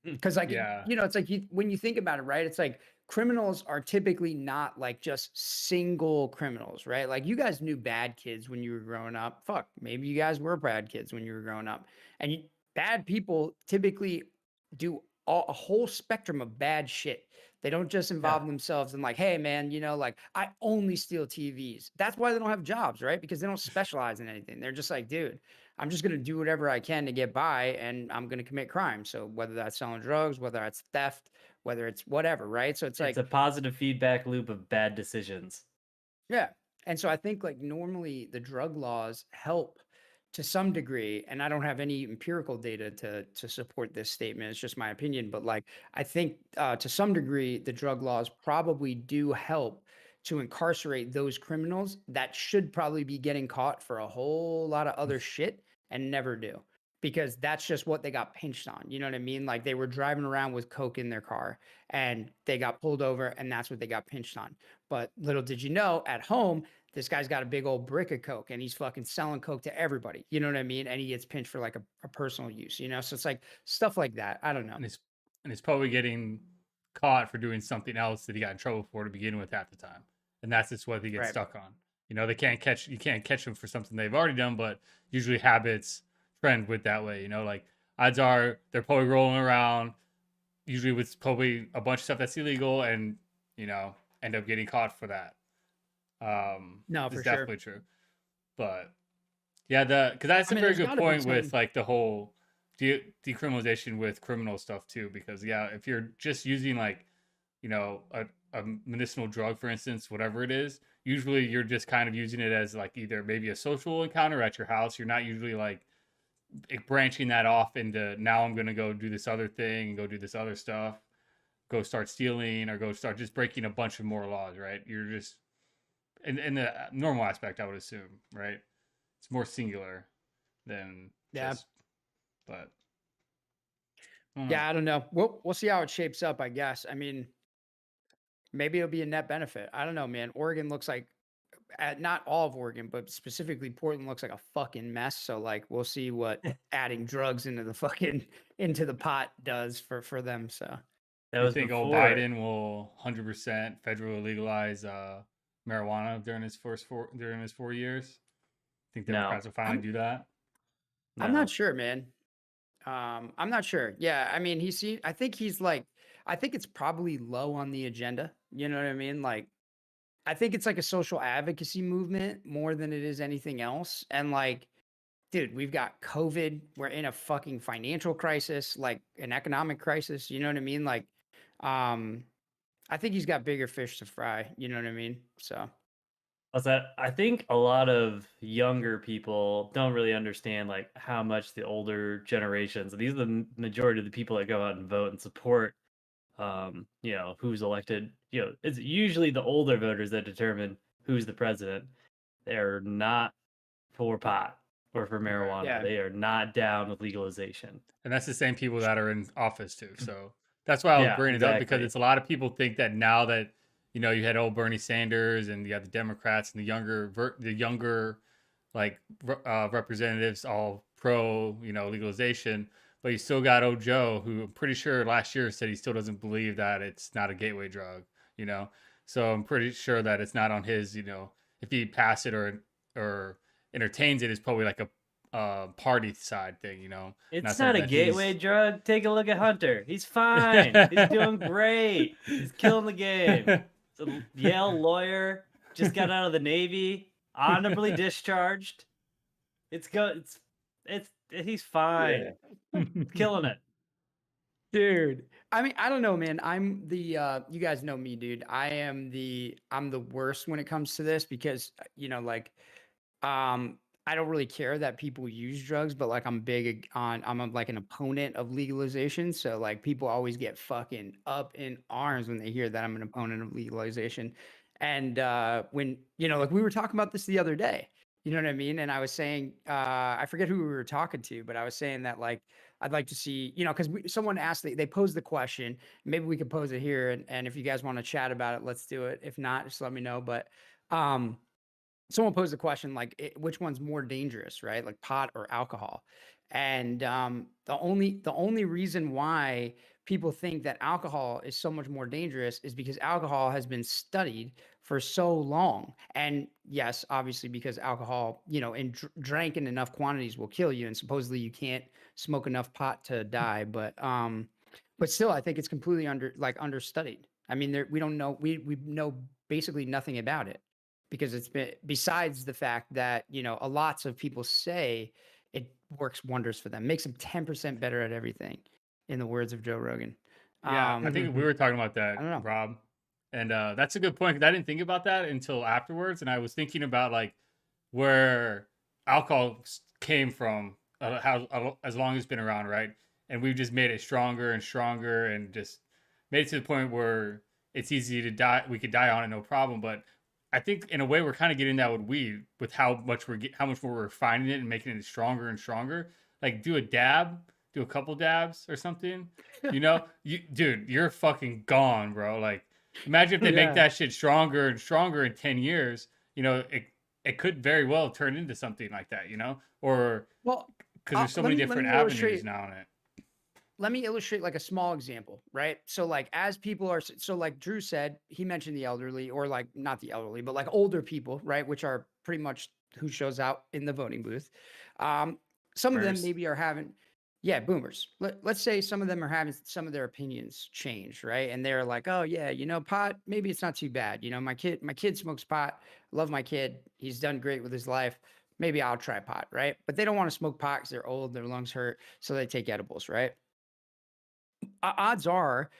because like Yeah. it's like when you think about it, right? It's like criminals are typically not like just single criminals, right? Like you guys knew bad kids when you were growing up. Fuck, maybe you guys were bad kids when you were growing up, and bad people typically do a whole spectrum of bad shit. They don't just involve themselves in like, hey man, like I only steal TVs. That's why they don't have jobs, right? Because they don't specialize in anything. They're just like, dude, I'm just going to do whatever I can to get by, and I'm going to commit crime. So whether that's selling drugs, whether that's theft, whether it's whatever, right? So it's It's like, a positive feedback loop of bad decisions. yeah. And so I think like normally the drug laws help to some degree, and I don't have any empirical data to support this statement. It's just my opinion, but like I think to some degree the drug laws probably do help to incarcerate those criminals that should probably be getting caught for a whole lot of other shit and never do. Because that's just what they got pinched on. You know what I mean? Like they were driving around with coke in their car and they got pulled over, and that's what they got pinched on. But little did you know, at home, this guy's got a big old brick of coke and he's fucking selling coke to everybody. You know what I mean? And he gets pinched for like a personal use, So it's like stuff like that. I don't know. And he's probably getting caught for doing something else that he got in trouble for to begin with half the time, and that's just what he gets Right. stuck on. You can't catch him for something they've already done, but usually habits trend with that way. Like odds are they're probably rolling around, usually with probably a bunch of stuff that's illegal, and end up getting caught for that. No, It's for definitely sure. true. But yeah, because that's I a mean, very there's good got to be point some. with like the whole decriminalization with criminal stuff too. Because yeah, if you're just using like a medicinal drug, for instance, whatever it is, usually you're just kind of using it as like either maybe a social encounter at your house. You're not usually like branching that off into now I'm gonna go do this other thing and go do this other stuff, go start stealing or go start just breaking a bunch of more laws, right? You're just in the normal aspect, I would assume, right? It's more singular than Yeah. just, but I don't know. Yeah, I don't know. We'll see how it shapes up, I guess. I mean, maybe it'll be a net benefit. I don't know, man. Oregon looks like not all of Oregon, but specifically Portland looks like a fucking mess. So like we'll see what adding drugs into the fucking into the pot does for them. So That You was think old before. Biden will 100% federally legalize marijuana during his 4 years? Think No. Democrats will finally do that? I'm No. not sure, man. I'm not sure. Yeah, I mean, I think he's like, I think it's probably low on the agenda. You know what I mean? Like, I think it's like a social advocacy movement more than it is anything else. And like, dude, we've got COVID. We're in a fucking financial crisis, like an economic crisis. You know what I mean? Like, um, I think he's got bigger fish to fry. You know what I mean? So I think a lot of younger people don't really understand like how much the older generations. These are the majority of the people that go out and vote and support. Who's elected. It's usually the older voters that determine who's the president. They're not for pot or for marijuana. yeah, They are not down with legalization. And that's the same people that are in office too. So that's why I was Yeah, bringing it up, because exactly. it's a lot of people think that now that you had old Bernie Sanders and you had the Democrats and the younger representatives all pro legalization, but you still got old Joe, who I'm pretty sure last year said he still doesn't believe that it's not a gateway drug. You know, so I'm pretty sure that it's not on his. If he passed it or entertains it, it's probably like a party side thing, It's not something a that gateway he's drug. Take a look at Hunter. He's fine. He's doing great. He's killing the game. He's a Yale lawyer. Just got out of the Navy. Honorably discharged. It's good. He's fine. Killing it. dude. I mean, I don't know, man. I'm the you guys know me, dude. I'm the worst when it comes to this because like I don't really care that people use drugs, but like like an opponent of legalization. So like people always get fucking up in arms when they hear that I'm an opponent of legalization. And when like we were talking about this the other day, you know what I mean? And I was saying, I forget who we were talking to, but I was saying that like I'd like to see, because someone asked, they posed the question. Maybe we could pose it here, and if you guys want to chat about it, let's do it. If not, just let me know. But um, someone posed the question like, which one's more dangerous, right? Like pot or alcohol? And the only reason why people think that alcohol is so much more dangerous is because alcohol has been studied for so long. And yes, obviously, because alcohol, drank in enough quantities will kill you, and supposedly you can't smoke enough pot to die. But still, I think it's completely understudied. I mean, we don't know, we know basically nothing about it, because it's been, besides the fact that, a lots of people say it works wonders for them, makes them 10% better at everything, in the words of Joe Rogan. Yeah, I think we were talking about I that, don't know. Rob, and that's a good point because I didn't think about that until afterwards, and I was thinking about like where alcohol came from, how as long as it's been around, right? And we've just made it stronger and stronger, and just made it to the point where it's easy to die. We could die on it, no problem. But I think in a way we're kind of getting that with weed, with how much more we're refining it and making it stronger and stronger. Like do a dab, do a couple dabs or something. Dude, you're fucking gone, bro. Like, imagine if they make Yeah. that shit stronger and stronger in 10 years. It could very well turn into something like that, or Well, because there's so let many me let different me avenues illustrate. now in it. Let me illustrate like a small example, right? So like as people are, so like Drew said, he mentioned the elderly, or like not the elderly, but like older people, right? Which are pretty much who shows out in the voting booth. Um, some of them First, maybe are having, yeah, boomers. Let's say some of them are having some of their opinions change, right? And they're like, oh yeah, pot, maybe it's not too bad. My kid smokes pot. Love my kid. He's done great with his life. Maybe I'll try pot, right? But they don't want to smoke pot because they're old, their lungs hurt, so they take edibles, right? Odds are,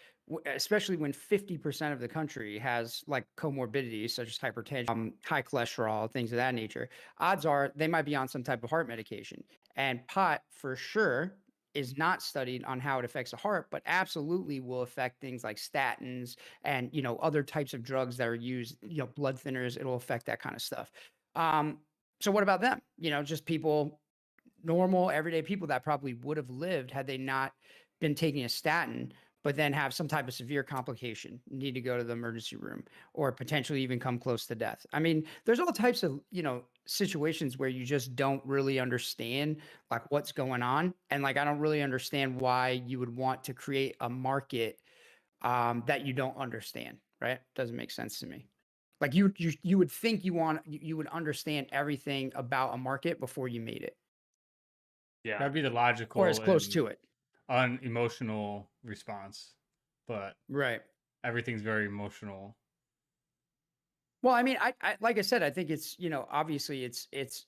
especially when 50% of the country has like comorbidities such as hypertension, high cholesterol, things of that nature, odds are they might be on some type of heart medication. And pot, for sure, is not studied on how it affects the heart, but absolutely will affect things like statins and, other types of drugs that are used, blood thinners. It'll affect that kind of stuff. Um, so what about them? Just people, normal everyday people that probably would have lived had they not been taking a statin, but then have some type of severe complication, need to go to the emergency room, or potentially even come close to death. I mean, there's all types of, situations where you just don't really understand like what's going on. And like, I don't really understand why you would want to create a market that you don't understand, right? Doesn't make sense to me. Like you would think you would understand everything about a market before you made it, Yeah. that'd be the or as logical close and to it. unemotional response, but Right. everything's very emotional. Well, I mean, I like I said, I think it's, obviously it's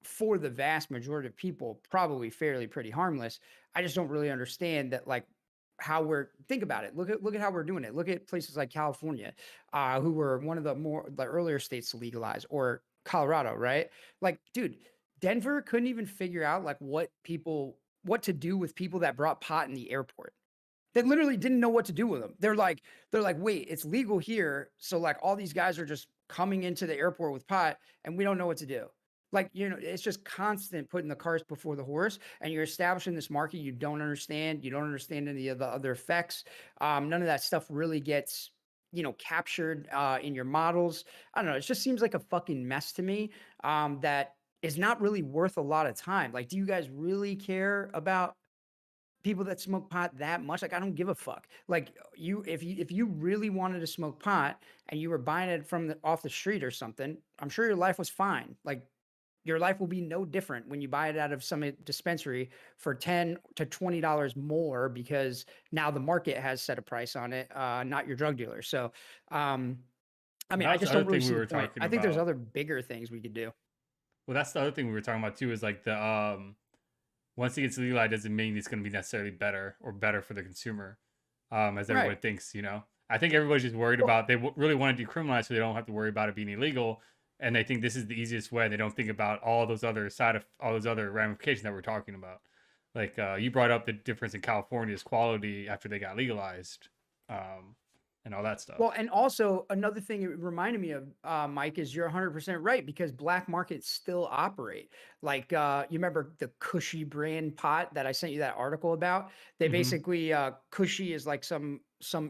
for the vast majority of people probably fairly pretty harmless. I just don't really understand that, like, how we're, think about it. Look at how we're doing it. Look at places like California, who were one of the earlier states to legalize, or Colorado, right? Like, dude, Denver couldn't even figure out like what to do with people that brought pot in the airport. They literally didn't know what to do with them. They're like, wait, it's legal here. So like all these guys are just coming into the airport with pot and we don't know what to do. Like, it's just constant putting the cart before the horse, and you're establishing this market you don't understand. You don't understand any of the other effects. None of that stuff really gets, captured in your models. I don't know. It just seems like a fucking mess to me, that is not really worth a lot of time. Like, do you guys really care about people that smoke pot that much? Like, I don't give a fuck. Like, if you really wanted to smoke pot and you were buying it from off the street or something, I'm sure your life was fine. Like, your life will be no different when you buy it out of some dispensary for $10 to $20 more, because now the market has set a price on it, not your drug dealer. So, I mean, That I was the just other don't really thing we see the were point. talking I think there's about. other bigger things we could do. Well, that's the other thing we were talking about too, is like the once it gets legalized doesn't mean it's going to be necessarily better for the consumer, as everyone Right. thinks. I think everybody's just worried Well, about, they really want to decriminalize so they don't have to worry about it being illegal, and they think this is the easiest way. They don't think about all those other ramifications that we're talking about. Like you brought up the difference in California's quality after they got legalized. Um, and all that stuff. Well, and also another thing it reminded me of, Mike, is you're 100% right because black markets still operate. Like, you remember the Cushy brand pot that I sent you that article about? They Mhm. basically, Cushy is like some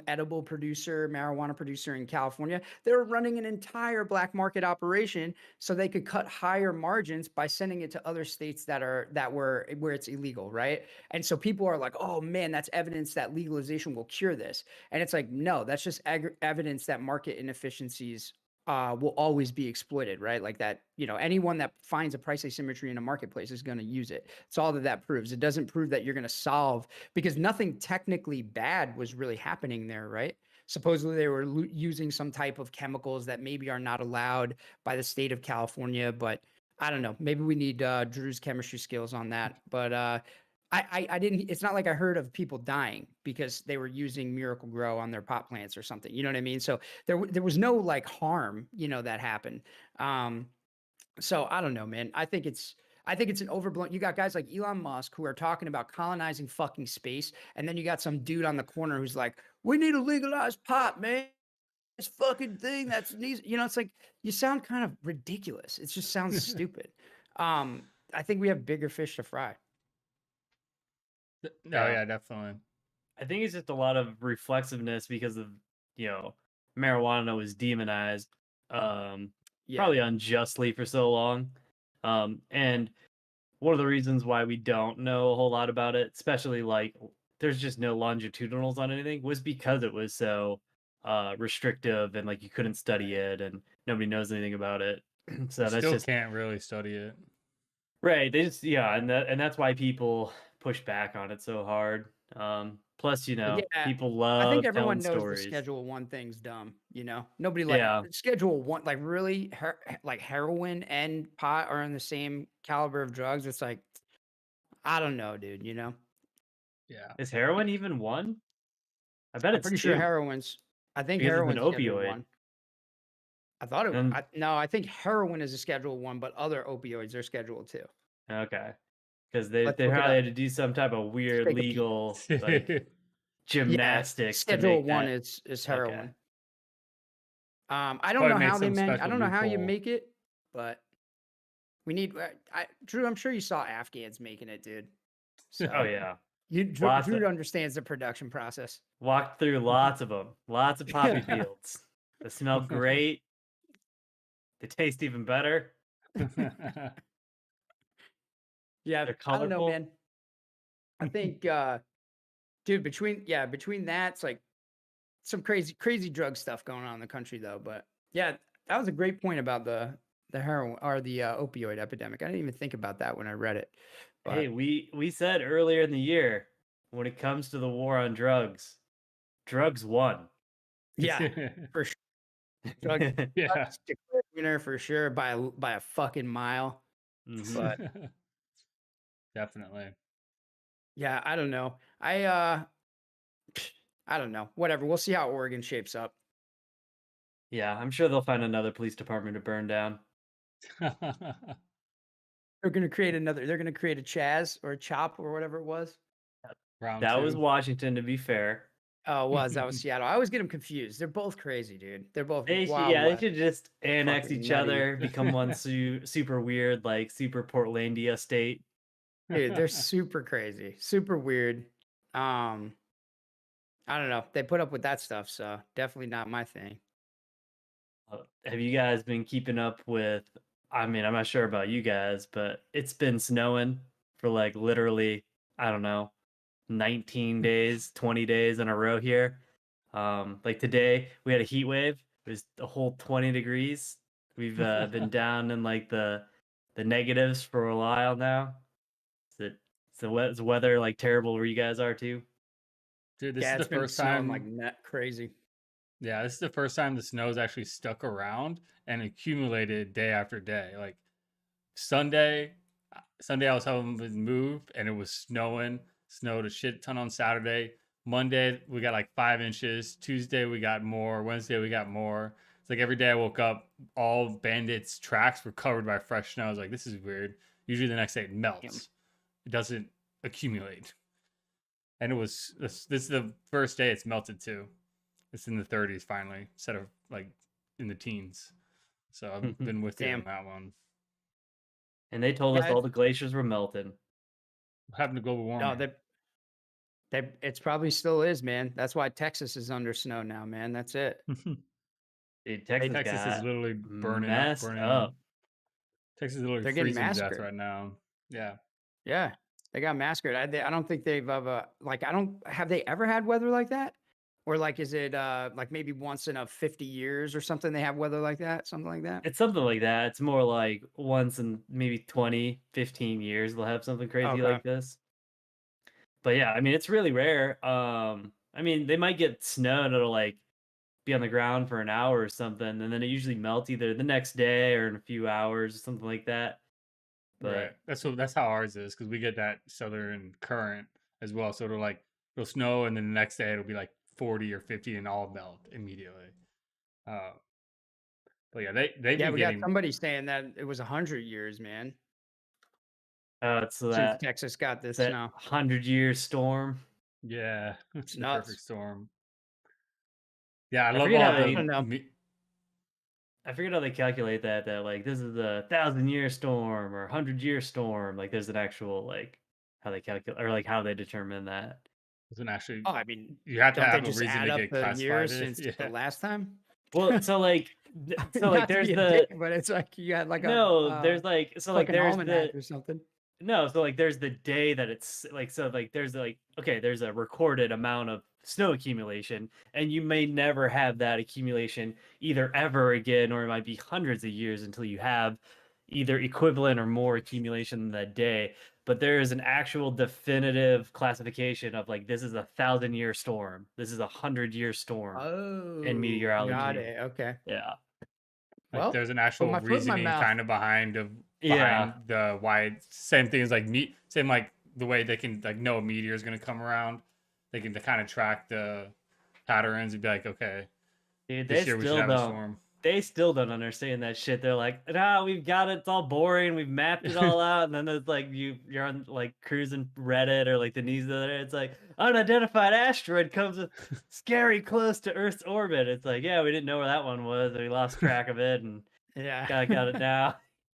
edible producer, marijuana producer in California. They were running an entire black market operation so they could cut higher margins by sending it to other states that were where it's illegal, right? And so people are like, "Oh man, that's evidence that legalization will cure this." And it's like, no, that's just evidence that market inefficiencies will always be exploited, right? Like that, anyone that finds a price asymmetry in a marketplace is going to use it. It's all that proves. It doesn't prove that you're going to solve, because nothing technically bad was really happening there, right? Supposedly they were using some type of chemicals that maybe are not allowed by the state of California, but I don't know. Maybe we need Drew's chemistry skills on that. But I didn't. It's not like I heard of people dying because they were using Miracle Grow on their pot plants or something. You know what I mean? So there was no like harm, that happened. So I don't know, man. I think it's an overblown. You got guys like Elon Musk who are talking about colonizing fucking space, and then you got some dude on the corner who's like, "We need to legalize pot, man. This fucking thing that's needs." It's like you sound kind of ridiculous. It just sounds stupid. I think we have bigger fish to fry. No, yeah, definitely. I think it's just a lot of reflexiveness because of, marijuana was demonized, Yeah. probably unjustly for so long. And one of the reasons why we don't know a whole lot about it, especially like there's just no longitudinals on anything, was because it was so restrictive and like you couldn't study it and nobody knows anything about it. So that's Still just can't really study it. right. They just and that's why people push back on it so hard. Plus, Yeah, people I think love everyone telling knows the stories. Schedule One thing's dumb. Nobody Yeah. Schedule One, like really, like heroin and pot are in the same caliber of drugs. It's like, I don't know, dude. Yeah. Is heroin even one? I bet I'm it's pretty sure two I think because it's an heroin's Schedule opioid. One. I thought And no, I think heroin is a Schedule One, but other opioids are Schedule Two. okay, because they Let's they look it probably up. had to do some type of Let's weird take a peek. legal like Yeah, gymnastics to Schedule make One that is okay. heroin. I don't Probably know made how some I special don't know how you loophole. make it, but we need. Drew, I'm sure you saw Afghans making it, dude. Oh So yeah, lots of Drew understands the production process. walked through lots of them, lots of poppy fields. They smell great. They taste even better. Yeah, They're I don't know, colorful. man. I think, dude, between that, it's like some crazy drug stuff going on in the country, though. But yeah, that was a great point about the heroin or the opioid epidemic. I didn't even think about that when I read it. Hey, But we said earlier in the year when it comes to the war on drugs, drugs won. yeah, for sure, drugs, Yeah. declared winner for sure by a fucking mile. Mhm. But Definitely. yeah, I don't know. I don't know. Whatever. We'll see how Oregon shapes up. Yeah, I'm sure they'll find another police department to burn down. They're gonna create another. They're gonna create a Chaz or a Chop or whatever it was. Round That was two. Washington, to be fair. Oh, it was that was Seattle. I always get them confused. They're both crazy, dude. They're both wild They west, should just annex fucking each nutty, other, become one super weird, like super Portlandia state. dude. They're super crazy, super weird. Um, I don't know. They put up with that stuff, so definitely not my thing. Have you guys been keeping up with? I mean, I'm not sure about you guys, but it's been snowing for like literally, I don't know, 19 days, 20 days in a row here. Like today, we had a heat wave. It was a whole 20 degrees. We've been down in like the negatives for a while now. Is the weather like terrible where you guys are too? Dude, this Yeah, is the it's been first snowing like time. net crazy. Yeah, this is the first time the snow's actually stuck around and accumulated day after day. Like Sunday, Sunday I was helping with move and it was snowing. Snowed a shit ton on Saturday. Monday we got like 5 inches. Tuesday we got more. Wednesday we got more. It's like every day I woke up, all Bandit's tracks were covered by fresh snow. I was like, this is weird. Usually the next day it melts. It doesn't accumulate. And it was this is the first day it's melted too. It's in the 30s finally, instead of like in the teens. So I've been with you on Damn. that one. And they told us Yeah, all the glaciers were melting. What happened to global warming? no, it's probably still is, man. That's why Texas is under snow now, man. That's it. Dude, Texas Texas is got literally messed burning. up. Texas is literally They're getting freezing to death massacred. right now. Yeah. Yeah, they got massacred. I don't think they've ever like I don't have they ever had weather like that? Or like is it like maybe once in a 50 years or something they have weather like that? Something like that? It's something like that. It's more like once in maybe 20, 15 years they'll have something crazy Okay. like this. But yeah, I mean, it's really rare. I mean, they might get snow and it'll like be on the ground for an hour or something, and then it usually melts either the next day or in a few hours or something like that. Right. But That's how ours is, because we get that southern current as well. So it'll snow, and then the next day it'll be like 40 or 50 and all melt immediately. Uh, but yeah, they've Yeah, been we got getting somebody saying that it was 100 years, man, it's since Texas got this that snow. 100-year storm. yeah, It's the nuts. perfect storm. Yeah, I I love forget all how I they don't know. I forget how they calculate that like this is a 1,000-year storm or 100-year storm. Like there's an actual like how they calculate or like how they determine that. Doesn't actually. Oh, I mean, You have to don't they have a just reason add to up get the classified. years since the Yeah. last time? Well, so like Not to there's be a the dick, but it's like you had like a no, there's like fucking there's the almanac or something. no, so like there's the day that it's like so like there's like okay, there's a recorded amount of snow accumulation, and you may never have that accumulation either ever again, or it might be hundreds of years until you have either equivalent or more accumulation than that day. But there is an actual definitive classification of like this is a 1,000-year storm, this is a 100-year storm in Oh, got meteorology. it. Okay. Yeah. Like Well, there's an put actual my foot in my reasoning mouth. kind of behind Yeah. the why same thing as like same like the way they can like know a meteor is gonna come around. They can kind of track the patterns and be like, okay, Dude, this year we should have a storm. they still don't understand that shit. They're like, nah, we've got it. It's all boring. We've mapped it all out. And then it's like you're on like cruising Reddit or like the news the other day. It's like unidentified asteroid comes scary close to Earth's orbit. It's like, yeah, we didn't know where that one was. We lost track of it and Yeah. got it now.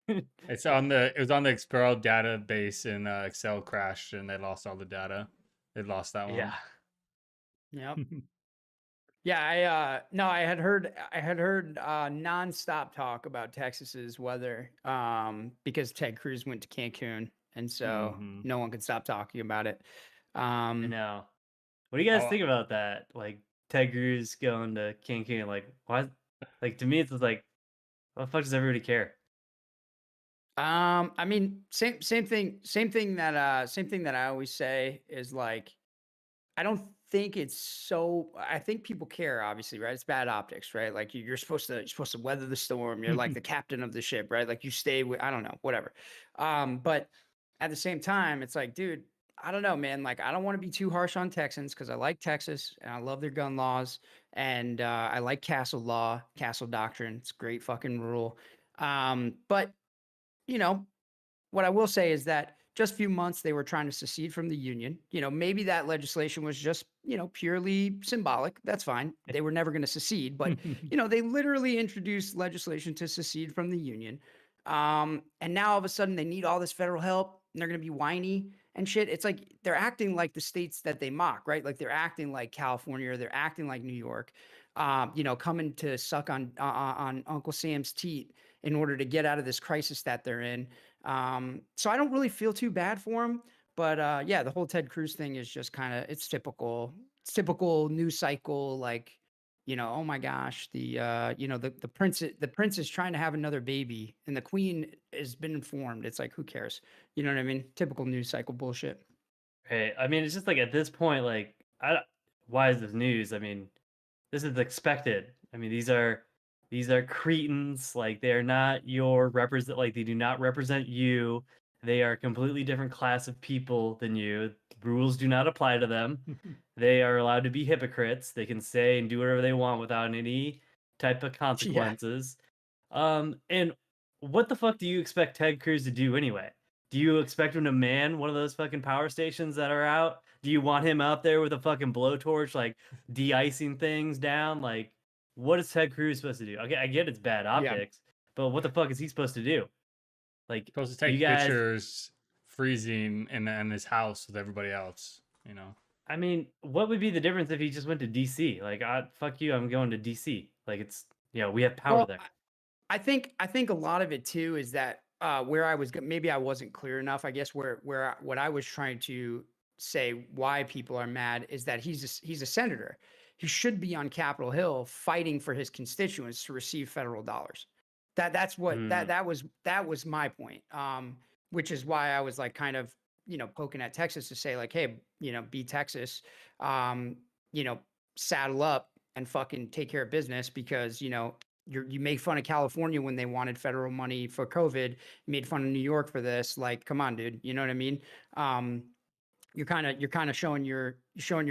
It was on the Expero database, and Excel crashed and they lost all the data. They lost that one. Yeah. Yep. Yeah, no, I had heard nonstop talk about Texas's weather because Ted Cruz went to Cancun, and so Mhm. no one could stop talking about it. I know. What do you guys Oh, think about that? Like Ted Cruz going to Cancun? Like, why? Like to me, it's just like, what the fuck does everybody care? I mean, same thing that I always say is like I don't think it's so. I think people care, obviously, right? It's bad optics, right? Like you're supposed to weather the storm. You're like the captain of the ship, right? Like you stay with, I don't know, whatever. But at the same time, it's like, dude, I don't know, man. Like I don't want to be too harsh on Texans because I like Texas and I love their gun laws and I like castle law, castle doctrine. It's a great fucking rule. But you know, what I will say is that just a few months they were trying to secede from the union. Maybe that legislation was just, purely symbolic. That's fine. They were never going to secede, but they literally introduced legislation to secede from the union. And now all of a sudden they need all this federal help and they're going to be whiny and shit. It's like they're acting like the states that they mock, right? Like they're acting like California or they're acting like New York, coming to suck on Uncle Sam's teat in order to get out of this crisis that they're in. So I don't really feel too bad for him, but yeah, the whole Ted Cruz thing is just kind of it's typical. It's typical news cycle, like oh my gosh, the prince is trying to have another baby, and the queen has been informed. It's like who cares? You know what I mean? Typical news cycle bullshit. Hey, I mean, it's just like at this point, like, why is this news? I mean, this is expected. I mean, these are cretins. Like, they are not your represent. Like, they do not represent you. They are a completely different class of people than you. Rules do not apply to them. They are allowed to be hypocrites. They can say and do whatever they want without any type of Yeah. consequences. And what the fuck do you expect Ted Cruz to do anyway? Do you expect him to man one of those fucking power stations that are out? Do you want him out there with a fucking blowtorch, like de-icing things down? Like, what is Ted Cruz supposed to do? Okay, I get it's bad Yeah. optics, but what the fuck is he supposed to do? Like, Supposed to you take guys, pictures freezing in his house with everybody else, you know. I mean, what would be the difference if he just went to DC? Like, fuck you, I'm going to DC. Like, it's, we have power Well, there. I think a lot of it too is that where I was maybe I wasn't clear enough. I guess what I was trying to say why people are mad is that he's a senator. He should be on Capitol Hill fighting for his constituents to receive federal dollars. That's what Hmm. that was my point. Which is why I was like kind of poking at Texas to say like, hey, be Texas, um, you know, saddle up and fucking take care of business because you make fun of California when they wanted federal money for COVID. You made fun of New York for this. Like, come on, dude. You know what I mean? Um, you're kind of showing your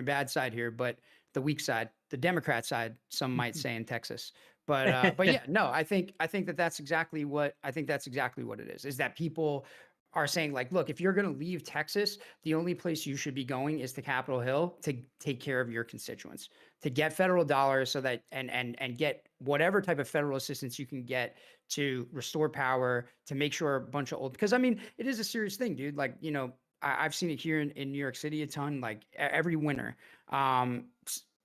bad side here, but the weak side, the Democrat side, some might say in Texas. But yeah, no, I think that's exactly what it is. Is that people are saying like, look, if you're going to leave Texas, the only place you should be going is to Capitol Hill to take care of your constituents, to get federal dollars so that and get whatever type of federal assistance you can get to restore power, to make sure a bunch of old, because I mean, it is a serious thing, dude. Like, I've seen it here in New York City a ton, like every winter.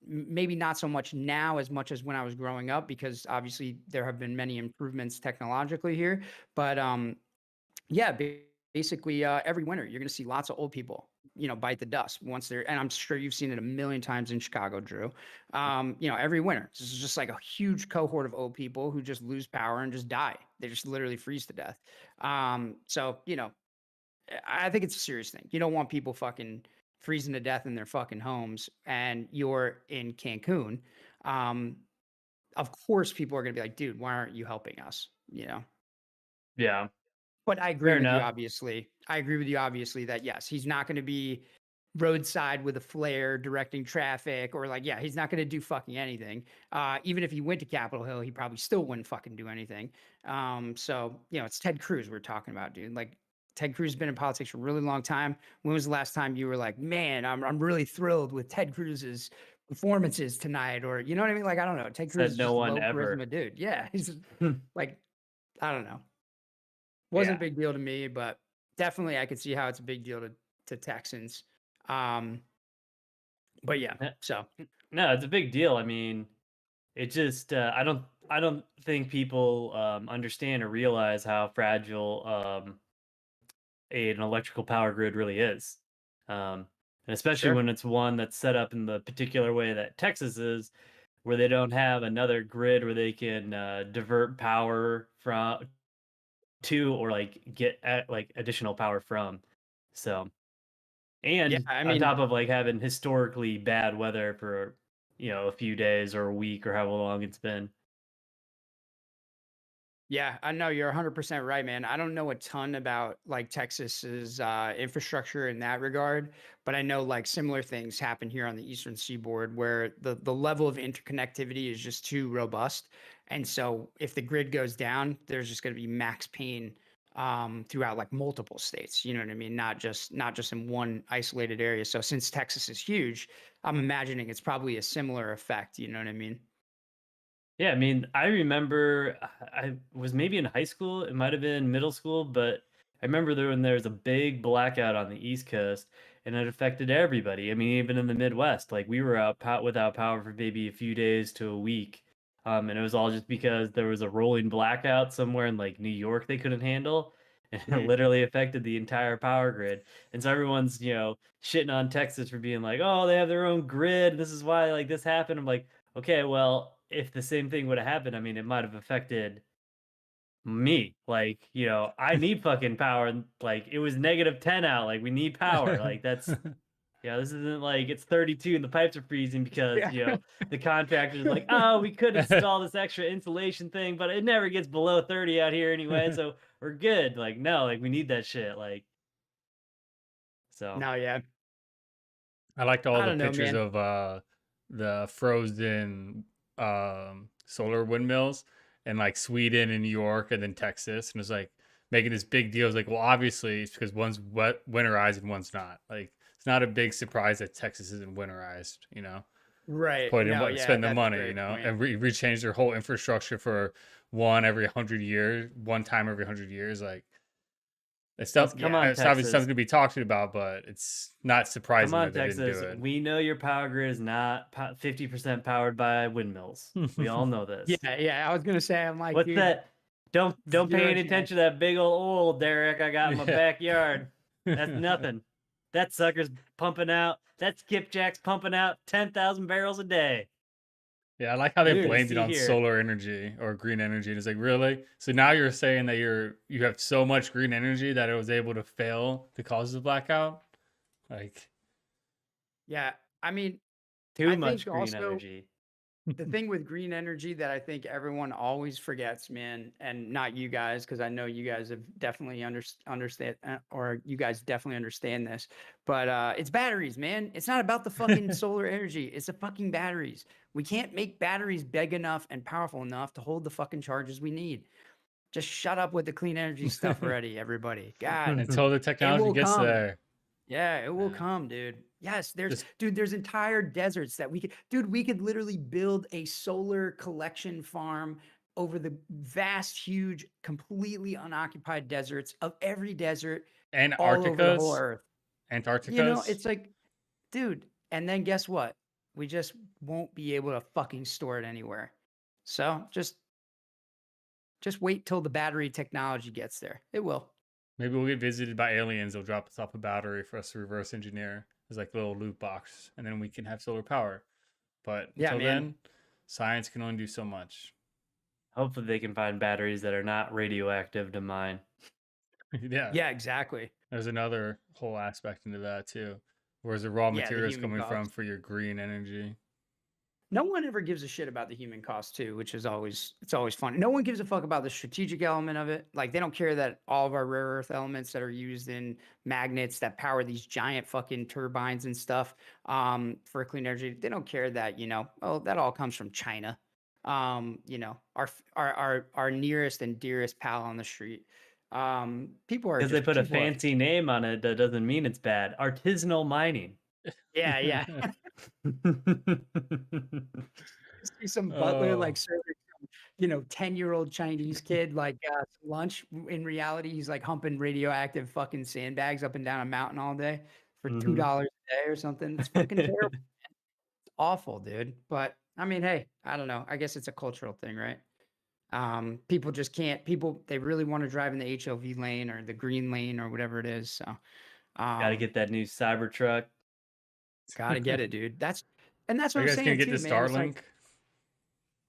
Maybe not so much now as much as when I was growing up, because obviously there have been many improvements technologically here. But yeah, basically every winter you're going to see lots of old people, bite the dust once they're, and I'm sure you've seen it a million times in Chicago, Drew. Every winter, this is just like a huge cohort of old people who just lose power and just die. They just literally freeze to death. So, I think it's a serious thing. You don't want people fucking freezing to death in their fucking homes and you're in Cancun. Um, of course, people are going to be like, dude, why aren't you helping us? Yeah, But I agree fair with you, enough. obviously. I agree with you, obviously, that yes, he's not going to be roadside with a flare directing traffic or like, yeah, he's not going to do fucking anything. Even if he went to Capitol Hill, he probably still wouldn't fucking do anything. So, it's Ted Cruz we're talking about, dude. Like, Ted Cruz has been in politics for a really long time. When was the last time you were like, man, I'm really thrilled with Ted Cruz's performances tonight? Or, you know what I mean? Like, I don't know. Ted Cruz Said is no just a one low ever. charisma dude. Yeah. He's like, I don't know. Wasn't Yeah. a big deal to me, but definitely I could see how it's a big deal to Texans. Um, but yeah, Eh, so No, it's a big deal. I mean, it just I don't think people understand or realize how fragile an electrical power grid really is. And especially sure. when it's one that's set up in the particular way that Texas is, where they don't have another grid where they can divert power from to or like get like additional power from. So, Yeah, and I on mean, top of like having historically bad weather for a few days or a week or however long it's been. yeah, I know you're 100% right, man. I don't know a ton about like Texas's infrastructure in that regard, but I know like similar things happen here on the Eastern Seaboard where the level of interconnectivity is just too robust. And so if the grid goes down, there's just going to be max pain throughout like multiple states. You know what I mean? Not just in one isolated area. So since Texas is huge, I'm imagining it's probably a similar effect. You know what I mean? Yeah, I mean, I remember I was maybe in high school, it might have been middle school, but I remember when there was a big blackout on the East Coast and it affected everybody. I mean, even in the Midwest, like we were without power for maybe a few days to a week. And it was all just because there was a rolling blackout somewhere in like New York they couldn't handle. And it Mhm. literally affected the entire power grid. And so everyone's, shitting on Texas for being like, oh, they have their own grid. This is why like this happened. I'm like, okay, well, if the same thing would have happened, I mean, it might have affected me. Like, I need fucking power. And like, it was -10 out. Like, we need power. Like, this isn't like it's 32 and the pipes are freezing because, Yeah. the contractor's like, oh, we could install this extra insulation thing, but it never gets below 30 out here anyway. So we're good. Like, no, like, we need that shit. Like, so. No, yeah. I liked all I the don't know, pictures man. of the frozen solar windmills in like Sweden and New York and then Texas. And it's like, making this big deal. It's like, well, obviously it's because one's winterized and one's not. Like, it's not a big surprise that Texas isn't winterized, you know? Right. Put in No, what yeah, spend the that's a money, you great know, point. and rechange their whole infrastructure for one every 100 years, one time every 100 years. Like, it's Come stuff. on, Yeah, it's obviously Texas. something to be talked about, but it's not Come surprising on, that they didn't do Texas. it. We know your power grid is not 50% powered by windmills. We all know this. Yeah, yeah. I was gonna say, I'm like, What's dude, that? Don't pay zero any chance. attention to that big old oil derrick I got in my Yeah. backyard. That's nothing. That sucker's pumping out. That skipjack's pumping out 10,000 barrels a day. Yeah, I like how they Dude, blamed it see on here. solar energy or green energy. And it's like, really? So now you're saying that you have so much green energy that it was able to fail to cause the blackout? Like, Yeah, I mean, Too I much think green also energy. the thing with green energy that I think everyone always forgets, man, and not you guys, because I know you guys have definitely understand, or you guys definitely understand this, but it's batteries, man. It's not about the fucking solar energy. It's the fucking batteries. We can't make batteries big enough and powerful enough to hold the fucking charges we need. Just shut up with the clean energy stuff already, everybody. God, until the it technology will gets come. there. Yeah, it will Yeah. come, dude. Yes, Just- there's entire deserts that we could literally build a solar collection farm over the vast, huge, completely unoccupied deserts of every desert all over the whole Antarcticas, earth. Antarcticas. You know, it's like, dude, and then guess what? We just won't be able to fucking store it anywhere. So just wait till the battery technology gets there. It will. Maybe we'll get visited by aliens. They'll drop us off a battery for us to reverse engineer as like a little loot box, and then we can have solar power. But Yeah, until man. then, science can only do so much. Hopefully they can find batteries that are not radioactive to mine. Yeah. Yeah, exactly. There's another whole aspect into that too. Where's the raw Yeah, the materials human coming from cost. for your green energy? No one ever gives a shit about the human cost too, which is always fun. No one gives a fuck about the strategic element of it. Like they don't care that all of our rare earth elements that are used in magnets that power these giant fucking turbines and stuff for clean energy. They don't care that, oh, that all comes from China. Our nearest and dearest pal on the street. People are Because they just put a people are- fancy name on it, that doesn't mean it's bad. Artisanal mining. yeah, yeah. See some butler Oh. like serving 10-year-old Chinese kid like some lunch. In reality, he's like humping radioactive fucking sandbags up and down a mountain all day for $2 a day or something. It's fucking terrible. It's awful, dude. But I mean, hey, I don't know. I guess it's a cultural thing, right? People just can't. They really want to drive in the HLV lane or the green lane or whatever it is. So, Gotta get that new Cybertruck. gotta get it, dude. That's what Are I'm you guys saying gonna get too, the man. It's Starlink? like,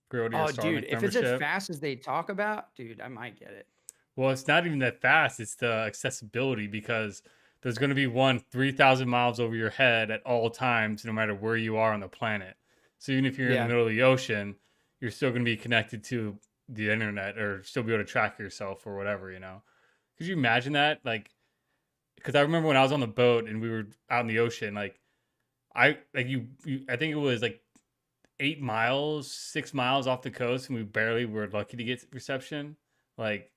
Grow to your oh, dude, Starlink if it's as membership? fast as they talk about, dude, I might get it. Well, it's not even that fast. It's the accessibility because there's going to be one 3,000 miles over your head at all times, no matter where you are on the planet. So even if you're in Yeah. the middle of the ocean, you're still going to be connected to the internet or still be able to track yourself or whatever, you know? Could you imagine that? Like, because I remember when I was on the boat and we were out in the ocean, like, I think it was like 8 miles, 6 miles off the coast, and we barely were lucky to get reception. Like,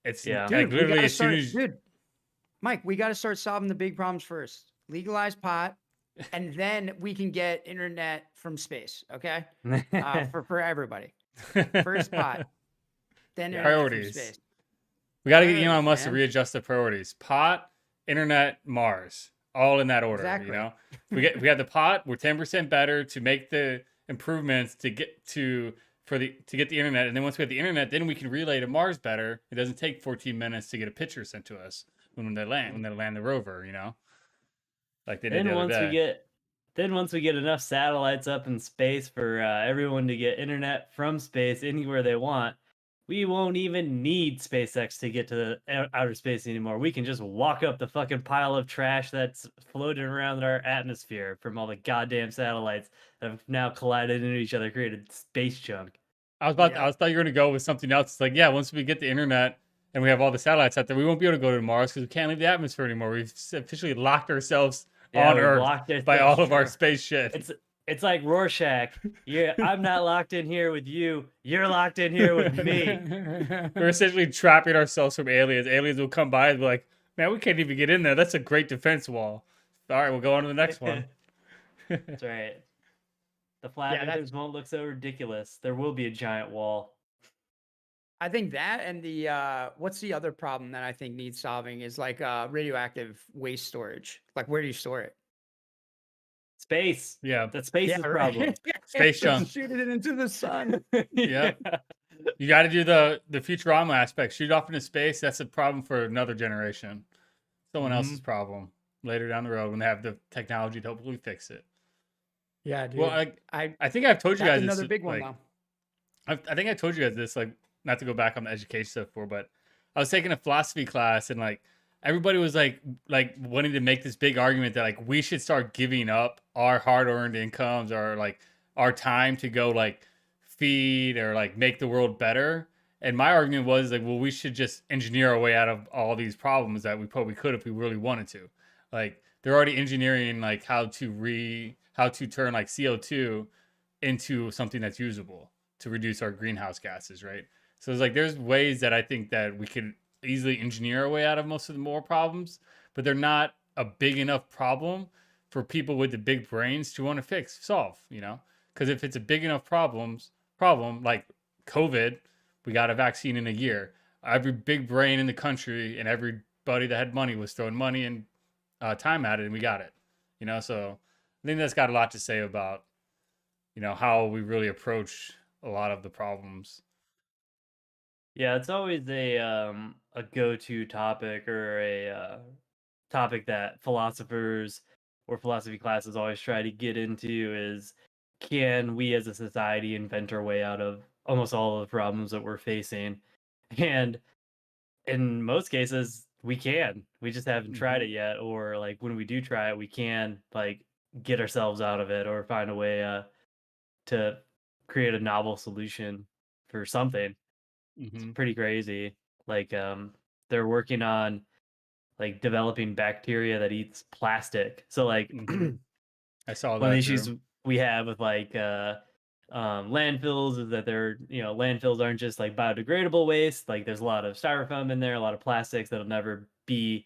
it's Yeah. like Dude, we literally gotta as soon start, as dude. Mike, we got to start solving the big problems first. Legalize pot, and then we can get internet from space. Okay, for everybody. First pot, then internet from priorities. space. We got to get Priorities, Elon Musk to man. readjust the priorities. Pot, internet, Mars, all in that order. Exactly. You know, we have the pot. We're 10% better to make the improvements to get to get the internet, and then once we have the internet, then we can relay to Mars better. It doesn't take 14 minutes to get a picture sent to us when they land the rover. You know, like they did the other day. Once we get enough satellites up in space for everyone to get internet from space anywhere they want, we won't even need SpaceX to get to the outer space anymore. We can just walk up the fucking pile of trash that's floating around our atmosphere from all the goddamn satellites that have now collided into each other, created space junk. I thought you were gonna go with something else. It's like, yeah, once we get the internet and we have all the satellites out there, we won't be able to go to Mars because we can't leave the atmosphere anymore. We've officially locked ourselves on we've Earth locked by all of our Sure. space shit. It's like Rorschach. Yeah, I'm not locked in here with you. You're locked in here with me. We're essentially trapping ourselves from aliens. Aliens will come by and be like, man, we can't even get in there. That's a great defense wall. All right, we'll go on to the next one. That's right. The flat Yeah, earthers won't look so ridiculous. There will be a giant wall. I think that and the what's the other problem that I think needs solving is like radioactive waste storage. Like where do you store it? Space. Yeah. That space is a problem. Space junk. Shoot it into the sun. Yeah. You got to do the Futurama aspect. Shoot off into space. That's a problem for another generation. Someone else's problem later down the road when they have the technology to hopefully fix it. Yeah, dude. Well, I think I've told you That's guys another this, big one like, though. I think I told you guys this, like, not to go back on the education stuff before, but I was taking a philosophy class and like everybody was like wanting to make this big argument that like we should start giving up our hard-earned incomes or like our time to go like feed or like make the world better. And my argument was like, well, we should just engineer our way out of all these problems that we probably could if we really wanted to. Like they're already engineering like how to turn like CO2 into something that's usable to reduce our greenhouse gases, right? So it's like there's ways that I think that we could easily engineer our way out of most of the more problems, but they're not a big enough problem for people with the big brains to want to solve, you know? Because if it's a big enough problem like COVID, we got a vaccine in a year. Every big brain in the country and everybody that had money was throwing money and time at it, and we got it. You know, so I think that's got a lot to say about, you know, how we really approach a lot of the problems. Yeah, it's always a go-to topic or a topic that philosophers or philosophy classes always try to get into is can we as a society invent our way out of almost all of the problems that we're facing? And in most cases, we can. We just haven't tried it yet, or like when we do try it, we can like get ourselves out of it or find a way to create a novel solution for something. It's Mm-hmm. pretty crazy. Like they're working on like developing bacteria that eats plastic. So like I saw one of the that. issues we have with like landfills is that they're landfills aren't just like biodegradable waste. Like there's a lot of styrofoam in there, a lot of plastics that'll never be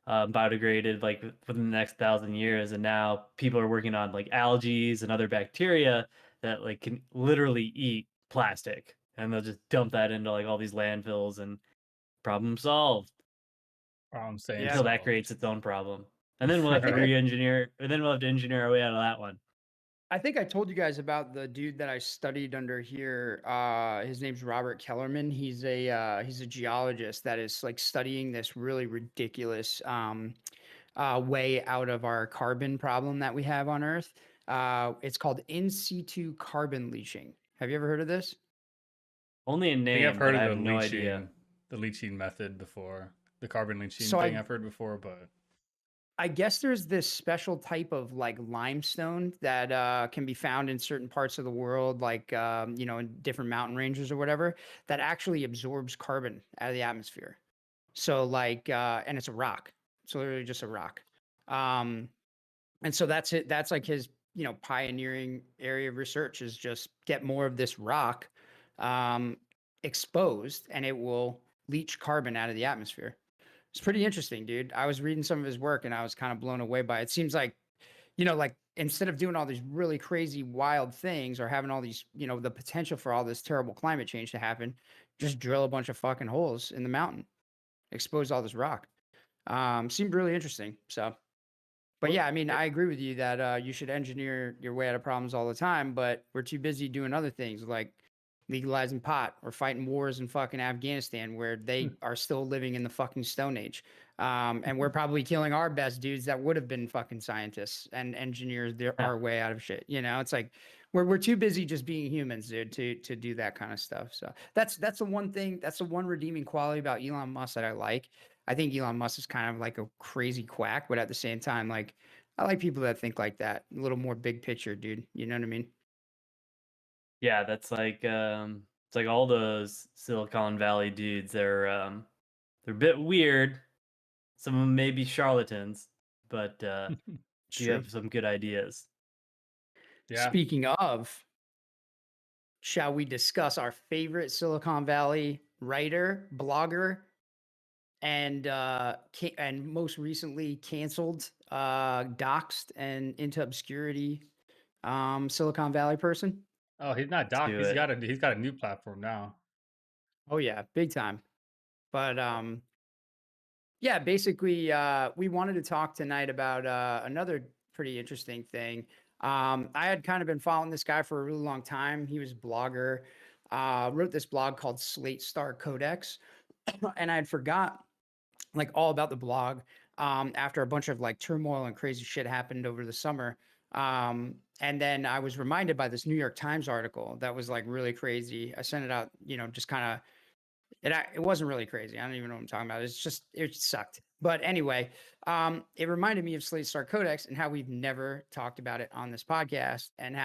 biodegraded like within the next 1,000 years. And now people are working on like algae and other bacteria that like can literally eat plastic, and they'll just dump that into like all these landfills and problem solved. I'm saying Until that creates its own problem. And then we'll have to re-engineer, and then we'll have to engineer our way out of that one. I think I told you guys about the dude that I studied under here. His name's Robert Kellerman. He's a geologist that is like studying this really ridiculous way out of our carbon problem that we have on Earth. It's called in situ carbon leaching. Have you ever heard of this? Only in I think name, I've heard but I of have no idea. the leaching method before. The carbon leaching So thing I've heard before, but I guess there's this special type of like limestone that can be found in certain parts of the world, like in different mountain ranges or whatever, that actually absorbs carbon out of the atmosphere. So like, and it's a rock. It's literally just a rock. Um, and so that's it. That's like his pioneering area of research is just get more of this rock um, exposed, and it will leach carbon out of the atmosphere. It's pretty interesting, dude. I was reading some of his work and I was kind of blown away by it. It seems like, like instead of doing all these really crazy, wild things or having all these, the potential for all this terrible climate change to happen, just drill a bunch of fucking holes in the mountain, expose all this rock. Seemed really interesting. So, but yeah, I mean, I agree with you that you should engineer your way out of problems all the time, but we're too busy doing other things like legalizing pot or fighting wars in fucking Afghanistan where they are still living in the fucking Stone Age. And we're probably killing our best dudes that would have been fucking scientists and engineers our way out of shit. It's like we're too busy just being humans, dude, to do that kind of stuff. So that's the one thing, that's the one redeeming quality about Elon Musk that I like. I think Elon Musk is kind of like a crazy quack, but at the same time, like I like people that think like that, a little more big picture, dude. You know what I mean? Yeah, that's like it's like all those Silicon Valley dudes. They're a bit weird. Some of them may be charlatans, but do True. have some good ideas. Yeah. Speaking of, shall we discuss our favorite Silicon Valley writer, blogger, and and most recently canceled, doxed, and into obscurity, Silicon Valley person? Oh, he's not Let's Doc. do it. He's got a new platform now. Oh yeah, big time. But yeah, basically, we wanted to talk tonight about another pretty interesting thing. I had kind of been following this guy for a really long time. He was a blogger, wrote this blog called Slate Star Codex, and I had forgot like all about the blog after a bunch of like turmoil and crazy shit happened over the summer. And then I was reminded by this New York Times article that was like really crazy. I sent it out, just kind of it wasn't really crazy. I don't even know what I'm talking about. It's just it sucked. But anyway, it reminded me of Slate Star Codex and how we've never talked about it on this podcast, and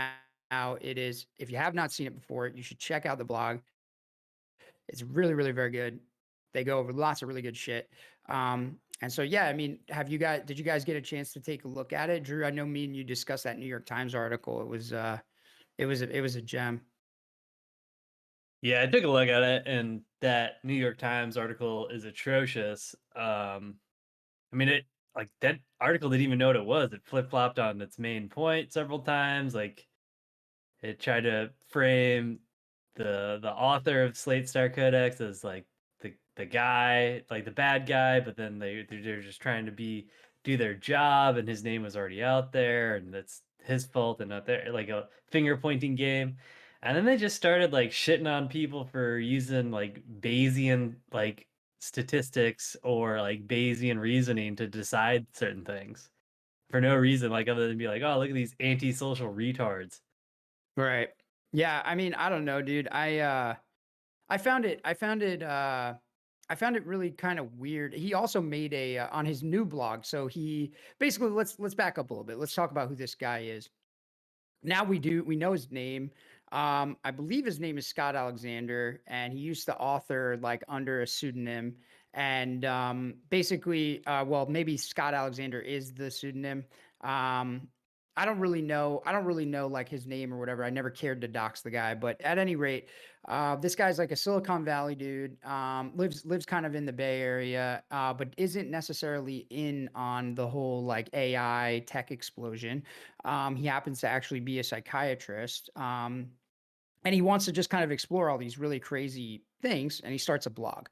how it is. If you have not seen it before, you should check out the blog. It's really, really very good. They go over lots of really good shit. And so yeah, I mean, did you guys get a chance to take a look at it? Drew, I know me and you discussed that New York Times article. It was a gem. Yeah, I took a look at it, and that New York Times article is atrocious. I mean, it like that article didn't even know what it was. It flip flopped on its main point several times. Like it tried to frame the author of Slate Star Codex as like the guy, like the bad guy, but then they're just trying to do their job, and his name was already out there, and that's his fault and not there, like a finger pointing game. And then they just started like shitting on people for using like Bayesian like statistics or like Bayesian reasoning to decide certain things for no reason, like other than be like, oh, look at these antisocial retards. Right. Yeah. I mean, I don't know, dude. I found it really kind of weird. He also made a on his new blog. So he basically let's back up a little bit. Let's talk about who this guy is. Now we know his name. I believe his name is Scott Alexander, and he used to author like under a pseudonym. And basically, well, maybe Scott Alexander is the pseudonym. Um, I don't really know like his name or whatever. I never cared to dox the guy, but at any rate, this guy's like a Silicon Valley dude. Lives kind of in the Bay Area, but isn't necessarily in on the whole like AI tech explosion. He happens to actually be a psychiatrist. And he wants to just kind of explore all these really crazy things, and he starts a blog.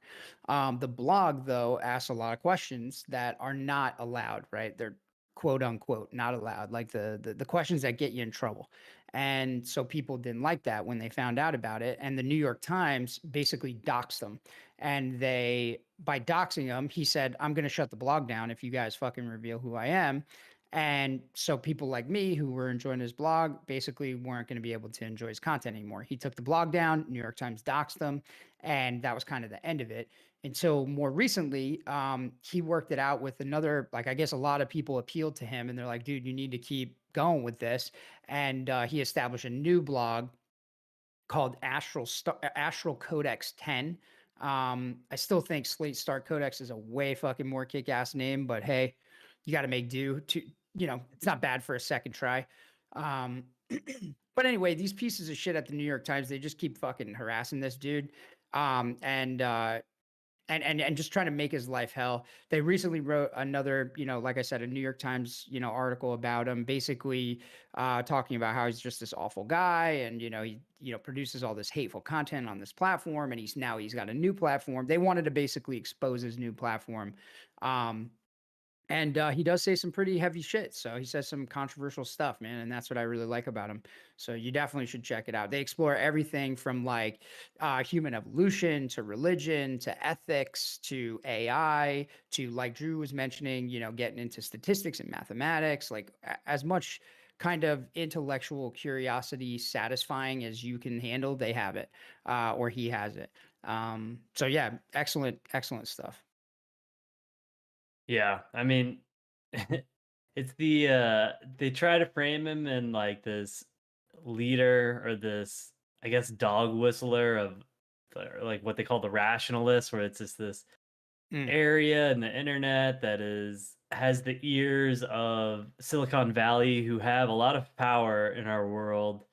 The blog, though, asks a lot of questions that are not allowed, right? They're quote unquote not allowed, like the questions that get you in trouble. And so people didn't like that when they found out about it. And the New York Times basically doxed them. And by doxing them, he said, I'm going to shut the blog down if you guys fucking reveal who I am. And so people like me who were enjoying his blog basically weren't going to be able to enjoy his content anymore. He took the blog down, New York Times doxed them, and that was kind of the end of it. Until more recently, he worked it out with another, like I guess a lot of people appealed to him and they're like, dude, you need to keep going with this. And he established a new blog called Astral Codex 10. I still think Slate Star Codex is a way fucking more kick-ass name, but hey, you got to make do to, it's not bad for a second try. Um, but anyway, these pieces of shit at the New York Times, they just keep fucking harassing this dude. And just trying to make his life hell. They recently wrote another, like I said, a New York Times, article about him, basically talking about how he's just this awful guy, and he, produces all this hateful content on this platform, and he's got a new platform. They wanted to basically expose his new platform. And he does say some pretty heavy shit. So he says some controversial stuff, man. And that's what I really like about him. So you definitely should check it out. They explore everything from like human evolution to religion to ethics to AI to, like Drew was mentioning, getting into statistics and mathematics, like as much kind of intellectual curiosity satisfying as you can handle. They have it, or he has it. So yeah, excellent, excellent stuff. Yeah, I mean, it's they try to frame him in like this leader or this, I guess, dog whistler of or like what they call the rationalists, where it's just this Mm. area in the internet that is has the ears of Silicon Valley, who have a lot of power in our world,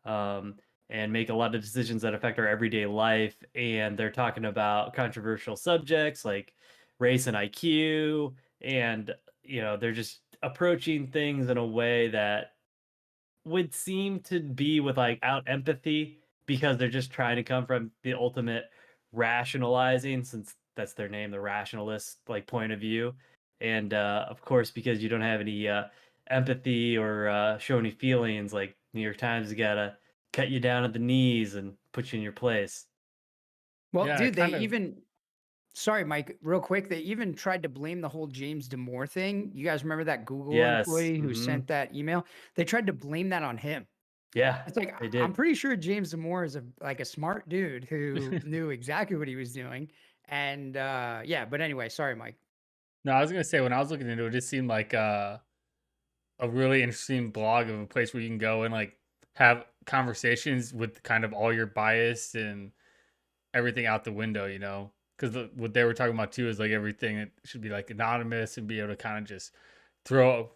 um, and make a lot of decisions that affect our everyday life. And they're talking about controversial subjects like race and IQ, and they're just approaching things in a way that would seem to be without empathy, because they're just trying to come from the ultimate rationalizing, since that's their name, the rationalist point of view. And of course, because you don't have any empathy or show any feelings, like New York Times has gotta cut you down at the knees and put you in your place. Well, Yeah, dude, they kind of. even sorry, Mike, real quick, they even tried to blame the whole James Damore thing. You guys remember that Google Yes. employee who sent that email? They tried to blame that on him. Yeah, It's like they I'm did. pretty sure James Damore is a smart dude who knew exactly what he was doing. And yeah, but anyway, sorry, Mike. No, I was gonna say when I was looking into it, it just seemed like a really interesting blog of a place where you can go and like have conversations with kind of all your bias and everything out the window, you know? Because what they were talking about too is like everything it should be like anonymous and be able to kind of just throw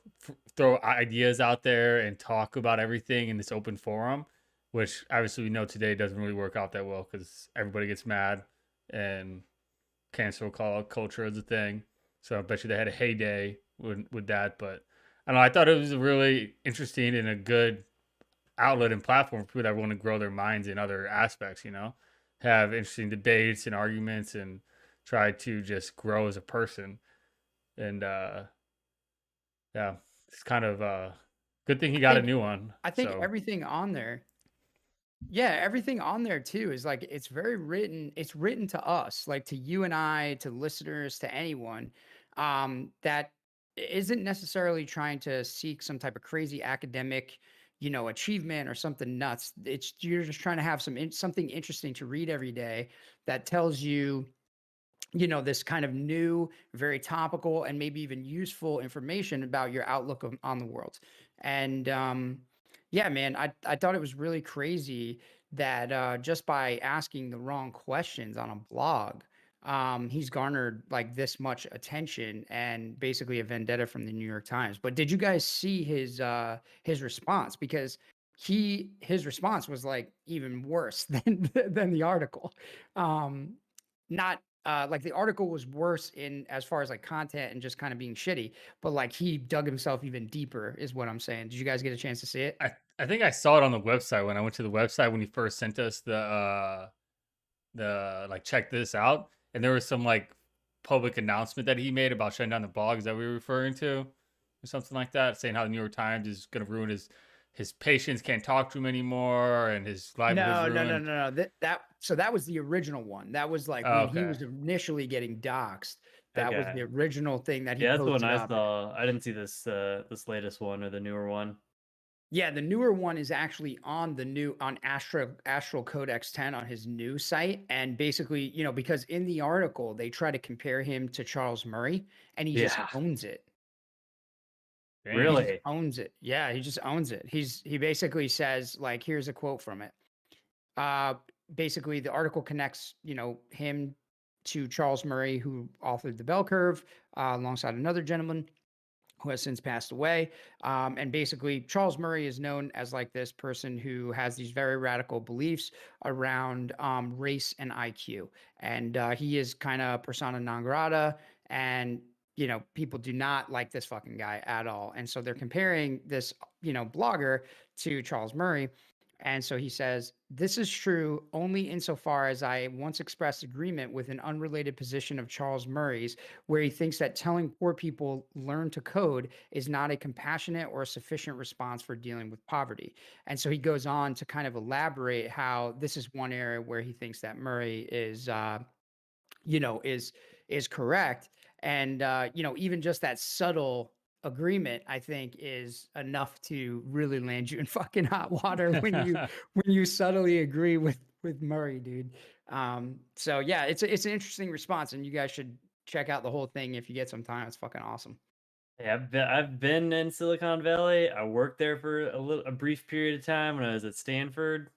ideas out there and talk about everything in this open forum, which obviously we know today doesn't really work out that well because everybody gets mad and cancel culture is a thing. So I bet you they had a heyday with that. But I don't know. I thought it was a really interesting and a good outlet and platform for people that want to grow their minds in other aspects. You know, have interesting debates and arguments and try to just grow as a person. And yeah, it's kind of good thing he I got a think new one. I think So everything on there, yeah, everything on there too is like it's written to us, like to you and I, to listeners, to anyone that isn't necessarily trying to seek some type of crazy academic, achievement or something nuts. It's you're just trying to have something interesting to read every day that tells you this kind of new, very topical, and maybe even useful information about your outlook on the world. And yeah, man, I thought it was really crazy that just by asking the wrong questions on a blog, he's garnered like this much attention and basically a vendetta from the New York Times. But did you guys see his response? Because his response was like even worse than the article. Not like the article was worse in as far as like content and just kind of being shitty, but like he dug himself even deeper, is what I'm saying. Did you guys get a chance to see it? I think I saw it on the website when I went to the website when he first sent us the like check this out, and there was some like public announcement that he made about shutting down the blogs that we were referring to or something like that, saying how the New York Times is going to ruin his patients can't talk to him anymore and his livelihood's No, no, no, ruined. no, no. That was the original one. That was like Oh, when he okay. was initially getting doxxed. That was Okay. the original thing that he Yeah, that's the one posted I up. saw. I didn't see this latest one or the newer one. Yeah, the newer one is actually on the new on Astral Codex 10 on his new site. And basically, because in the article they try to compare him to Charles Murray and he just Yeah. owns it. He Damn. just Really? owns it. Yeah, he just owns it. He basically says, like, here's a quote from it. Uh Basically the article connects, him to Charles Murray, who authored the Bell Curve, alongside another gentleman who has since passed away. And basically, Charles Murray is known as like this person who has these very radical beliefs around race and IQ. And he is kind of persona non grata. And, people do not like this fucking guy at all. And so they're comparing this, blogger to Charles Murray. And so he says, this is true only insofar as I once expressed agreement with an unrelated position of Charles Murray's where he thinks that telling poor people learn to code is not a compassionate or sufficient response for dealing with poverty. And so he goes on to kind of elaborate how this is one area where he thinks that Murray is is correct. And even just that subtle agreement, I think, is enough to really land you in fucking hot water when you subtly agree with Murray, dude. So yeah, it's an interesting response, and you guys should check out the whole thing if you get some time. It's fucking awesome. Yeah, I've been in Silicon Valley. I worked there for a brief period of time when I was at Stanford.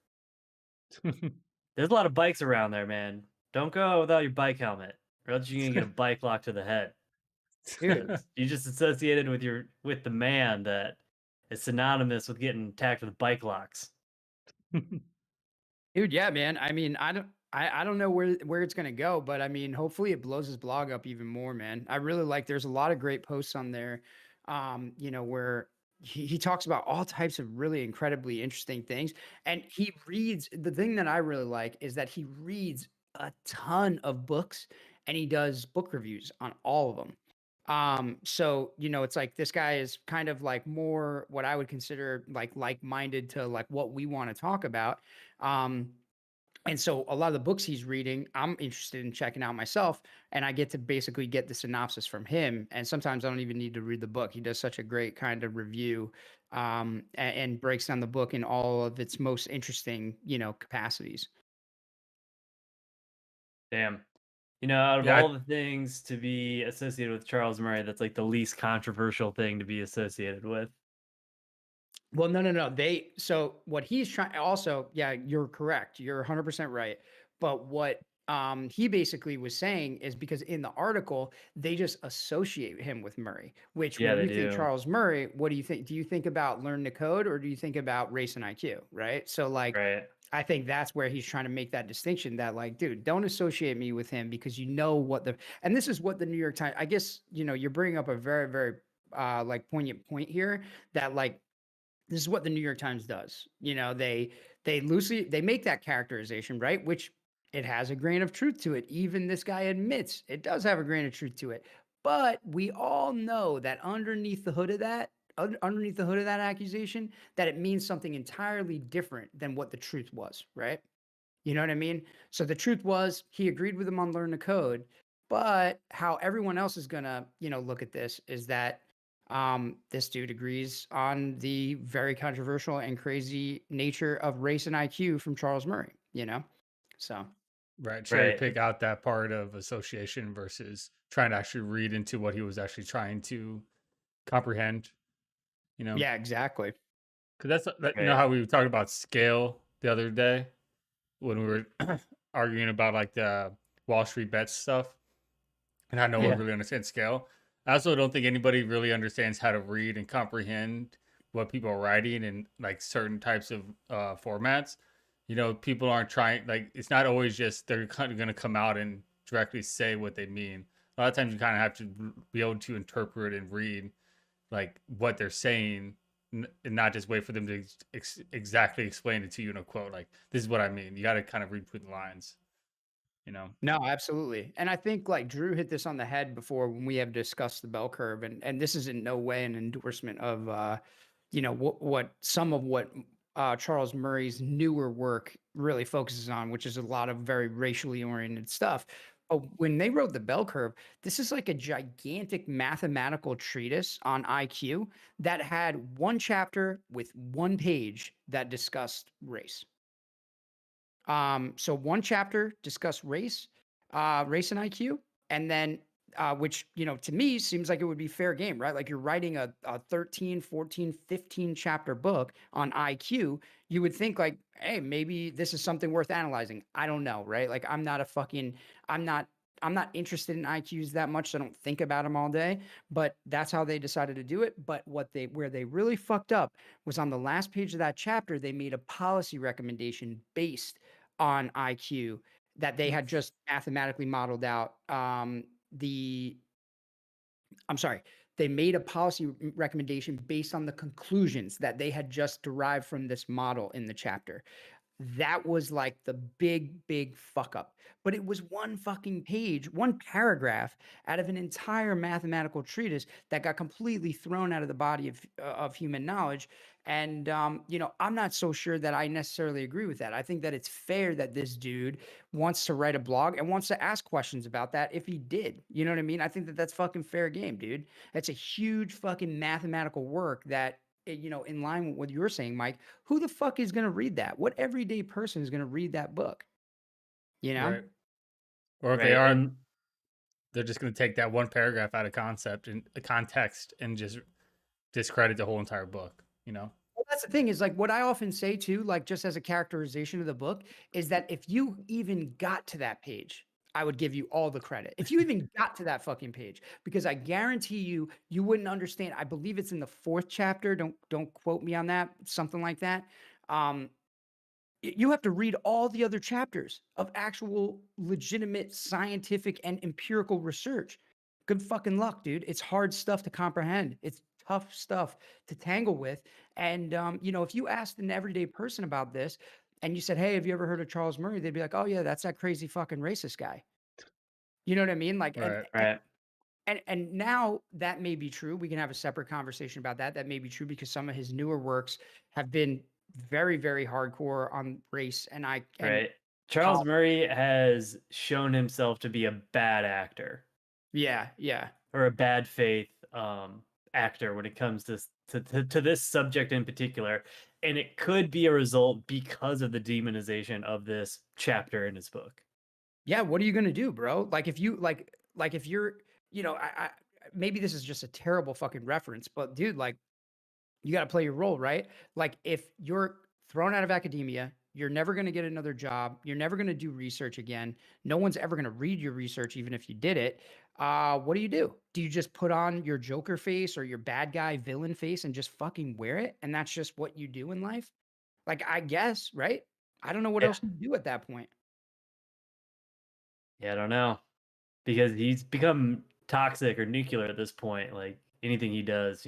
There's a lot of bikes around there, man. Don't go out without your bike helmet, or else you're gonna get a bike locked to the head. Dude. You just associated with the man that is synonymous with getting attacked with bike locks. Dude, yeah, man. I mean, I don't know where it's gonna go, but I mean, hopefully it blows his blog up even more, man. I really like there's a lot of great posts on there, where he talks about all types of really incredibly interesting things. And he reads the thing that I really like is that he reads a ton of books and he does book reviews on all of them. So it's like this guy is kind of like more what I would consider like-minded to like what we want to talk about. Um, and so a lot of the books he's reading, I'm interested in checking out myself, and I get to basically get the synopsis from him. And sometimes I don't even need to read the book. He does such a great kind of review, and breaks down the book in all of its most interesting, capacities. Damn. Out of Yeah, all the things to be associated with Charles Murray, that's like the least controversial thing to be associated with. Well, no, no, no. So what he's trying also, yeah, you're correct. You're 100% right. But what he basically was saying is because in the article, they just associate him with Murray, which Yeah, when they you think do. Charles Murray, what do you think? Do you think about learn to code or do you think about race and IQ? Right. So like Right. I think that's where he's trying to make that distinction that like, dude, don't associate me with him because you know what and this is what the New York Times, I guess, you're bringing up a very, very like poignant point here that like this is what the New York Times does. They make that characterization, right? Which it has a grain of truth to it. Even this guy admits it does have a grain of truth to it. But we all know that underneath the hood of that accusation, that it means something entirely different than what the truth was, right? You know what I mean? So the truth was he agreed with him on learn the code, but how everyone else is gonna, look at this is that this dude agrees on the very controversial and crazy nature of race and IQ from Charles Murray. So right. Cherry Right. pick out that part of association versus trying to actually read into what he was actually trying to comprehend. yeah, exactly. Because Right. how we talked about scale the other day when we were arguing about like the Wall Street bets stuff and how no one Yeah. really understands scale. I also don't think anybody really understands how to read and comprehend what people are writing in like certain types of formats. People aren't trying, like, it's not always just they're kind of going to come out and directly say what they mean. A lot of times you kind of have to be able to interpret and read like what they're saying and not just wait for them to exactly explain it to you in a quote. Like, this is what I mean. You got to kind of read between the lines. No, absolutely. And I think like Drew hit this on the head before when we have discussed the bell curve, and this is in no way an endorsement of what some of what Charles Murray's newer work really focuses on, which is a lot of very racially oriented stuff. But when they wrote the bell curve, this is like a gigantic mathematical treatise on IQ that had one chapter with one page that discussed race. So one chapter discussed race and IQ, and then which to me seems like it would be fair game, right? Like you're writing a 13, 14, 15 chapter book on IQ. You would think like, hey, maybe this is something worth analyzing. I don't know, right? Like I'm not I'm not interested in IQs that much, so I don't think about them all day. But that's how they decided to do it. But where they really fucked up was on the last page of that chapter, they made a policy recommendation based on IQ that they had just mathematically modeled out. The I'm sorry, they made a policy recommendation based on the conclusions that they had just derived from this model in the chapter. That was like the big, big fuck up. But it was one fucking page, one paragraph out of an entire mathematical treatise that got completely thrown out of the body of human knowledge. And I'm not so sure that I necessarily agree with that. I think that it's fair that this dude wants to write a blog and wants to ask questions about that if he did. You know what I mean? I think that that's fucking fair game, dude. That's a huge fucking mathematical work that in line with what you were saying, Mike, who the fuck is going to read that? What everyday person is going to read that book? You know? Right. Or if they Right. are, And they're just going to take that one paragraph out of concept and context and just discredit the whole entire book. Well, that's the thing is like what I often say too, like just as a characterization of the book, is that if you even got to that page, I would give you all the credit. If you even got to that fucking page, because I guarantee you, you wouldn't understand. I believe it's in the 4th chapter. Don't quote me on that. Something like that. Um, you have to read all the other chapters of actual legitimate scientific and empirical research. Good fucking luck, dude. It's hard stuff to comprehend. It's tough stuff to tangle with. And if you asked an everyday person about this and you said, "Hey, have you ever heard of Charles Murray?" They'd be like, "Oh yeah, that's that crazy fucking racist guy." You know what I mean? Like, Right. and now that may be true. We can have a separate conversation about that. That may be true because some of his newer works have been very, very hardcore on race. Right. Charles Murray has shown himself to be a bad actor Yeah, yeah. or a bad faith actor when it comes to this subject in particular. And it could be a result because of the demonization of this chapter in his book. Yeah, what are you gonna do, bro? Like if you like if you're, I maybe this is just a terrible fucking reference, but dude, like you got to play your role, right? Like if you're thrown out of academia, you're never going to get another job. You're never going to do research again. No one's ever going to read your research, even if you did it. What do? Do you just put on your Joker face or your bad guy villain face and just fucking wear it? And that's just what you do in life? Like, I guess, right? I don't know what Yeah. else to do at that point. Yeah, I don't know. Because he's become toxic or nuclear at this point. Like anything he does,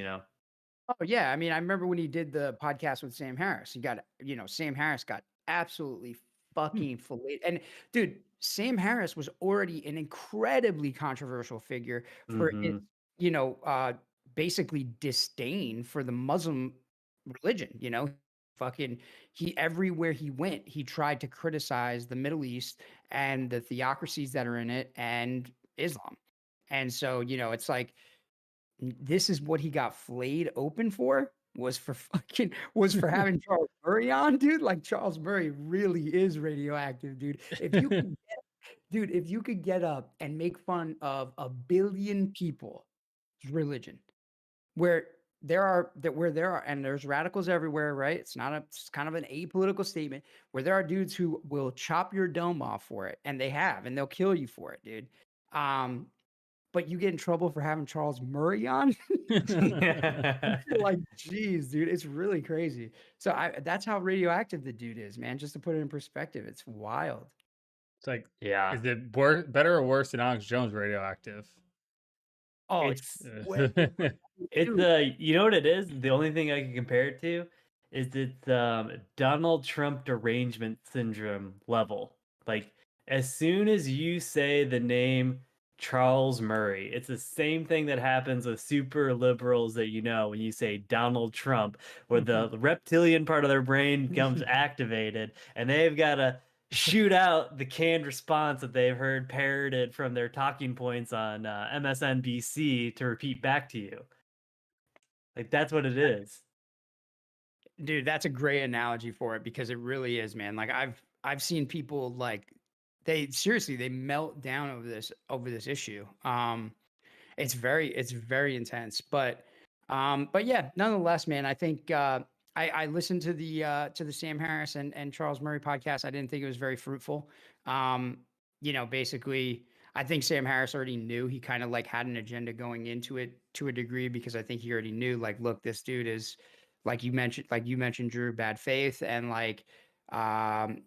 Oh yeah, I mean, I remember when he did the podcast with Sam Harris. He got, Sam Harris got absolutely fucking filleted. And dude, Sam Harris was already an incredibly controversial figure for his, Mhm. you know, uh, basically disdain for the Muslim religion. Fucking he everywhere he went, he tried to criticize the Middle East and the theocracies that are in it and Islam. And so, it's like this is what he got flayed open for was for having Charles Murray on, dude. Like Charles Murray really is radioactive, dude. If you could get up and make fun of 1 billion people's religion, where and there's radicals everywhere, right? It's kind of an apolitical statement where there are dudes who will chop your dome off for it, and and they'll kill you for it, dude. Um, but you get in trouble for having Charles Murray on. You're like, geez, dude, it's really crazy. So that's how radioactive the dude is, man. Just to put it in perspective, it's wild. It's like, Yeah. is it better or worse than Alex Jones radioactive? Oh, It's way- it's dude, you know what it is? The only thing I can compare it to is it's Donald Trump derangement syndrome level. Like as soon as you say the name Charles Murray, it's the same thing that happens with super liberals that when you say Donald Trump, where the reptilian part of their brain becomes activated and they've got to shoot out the canned response that they've heard parroted from their talking points on MSNBC to repeat back to you. Like that's what it is. dude, that's a great analogy for it because it really is, man. Like I've seen people like they melt down over this issue. It's very intense, but yeah, nonetheless, man, I think I listened to the Sam Harris and Charles Murray podcast. I didn't think it was very fruitful. Basically, I think Sam Harris already knew he kind of like had an agenda going into it to a degree because I think he already knew like, look, this dude is like you mentioned, Drew, bad faith, and like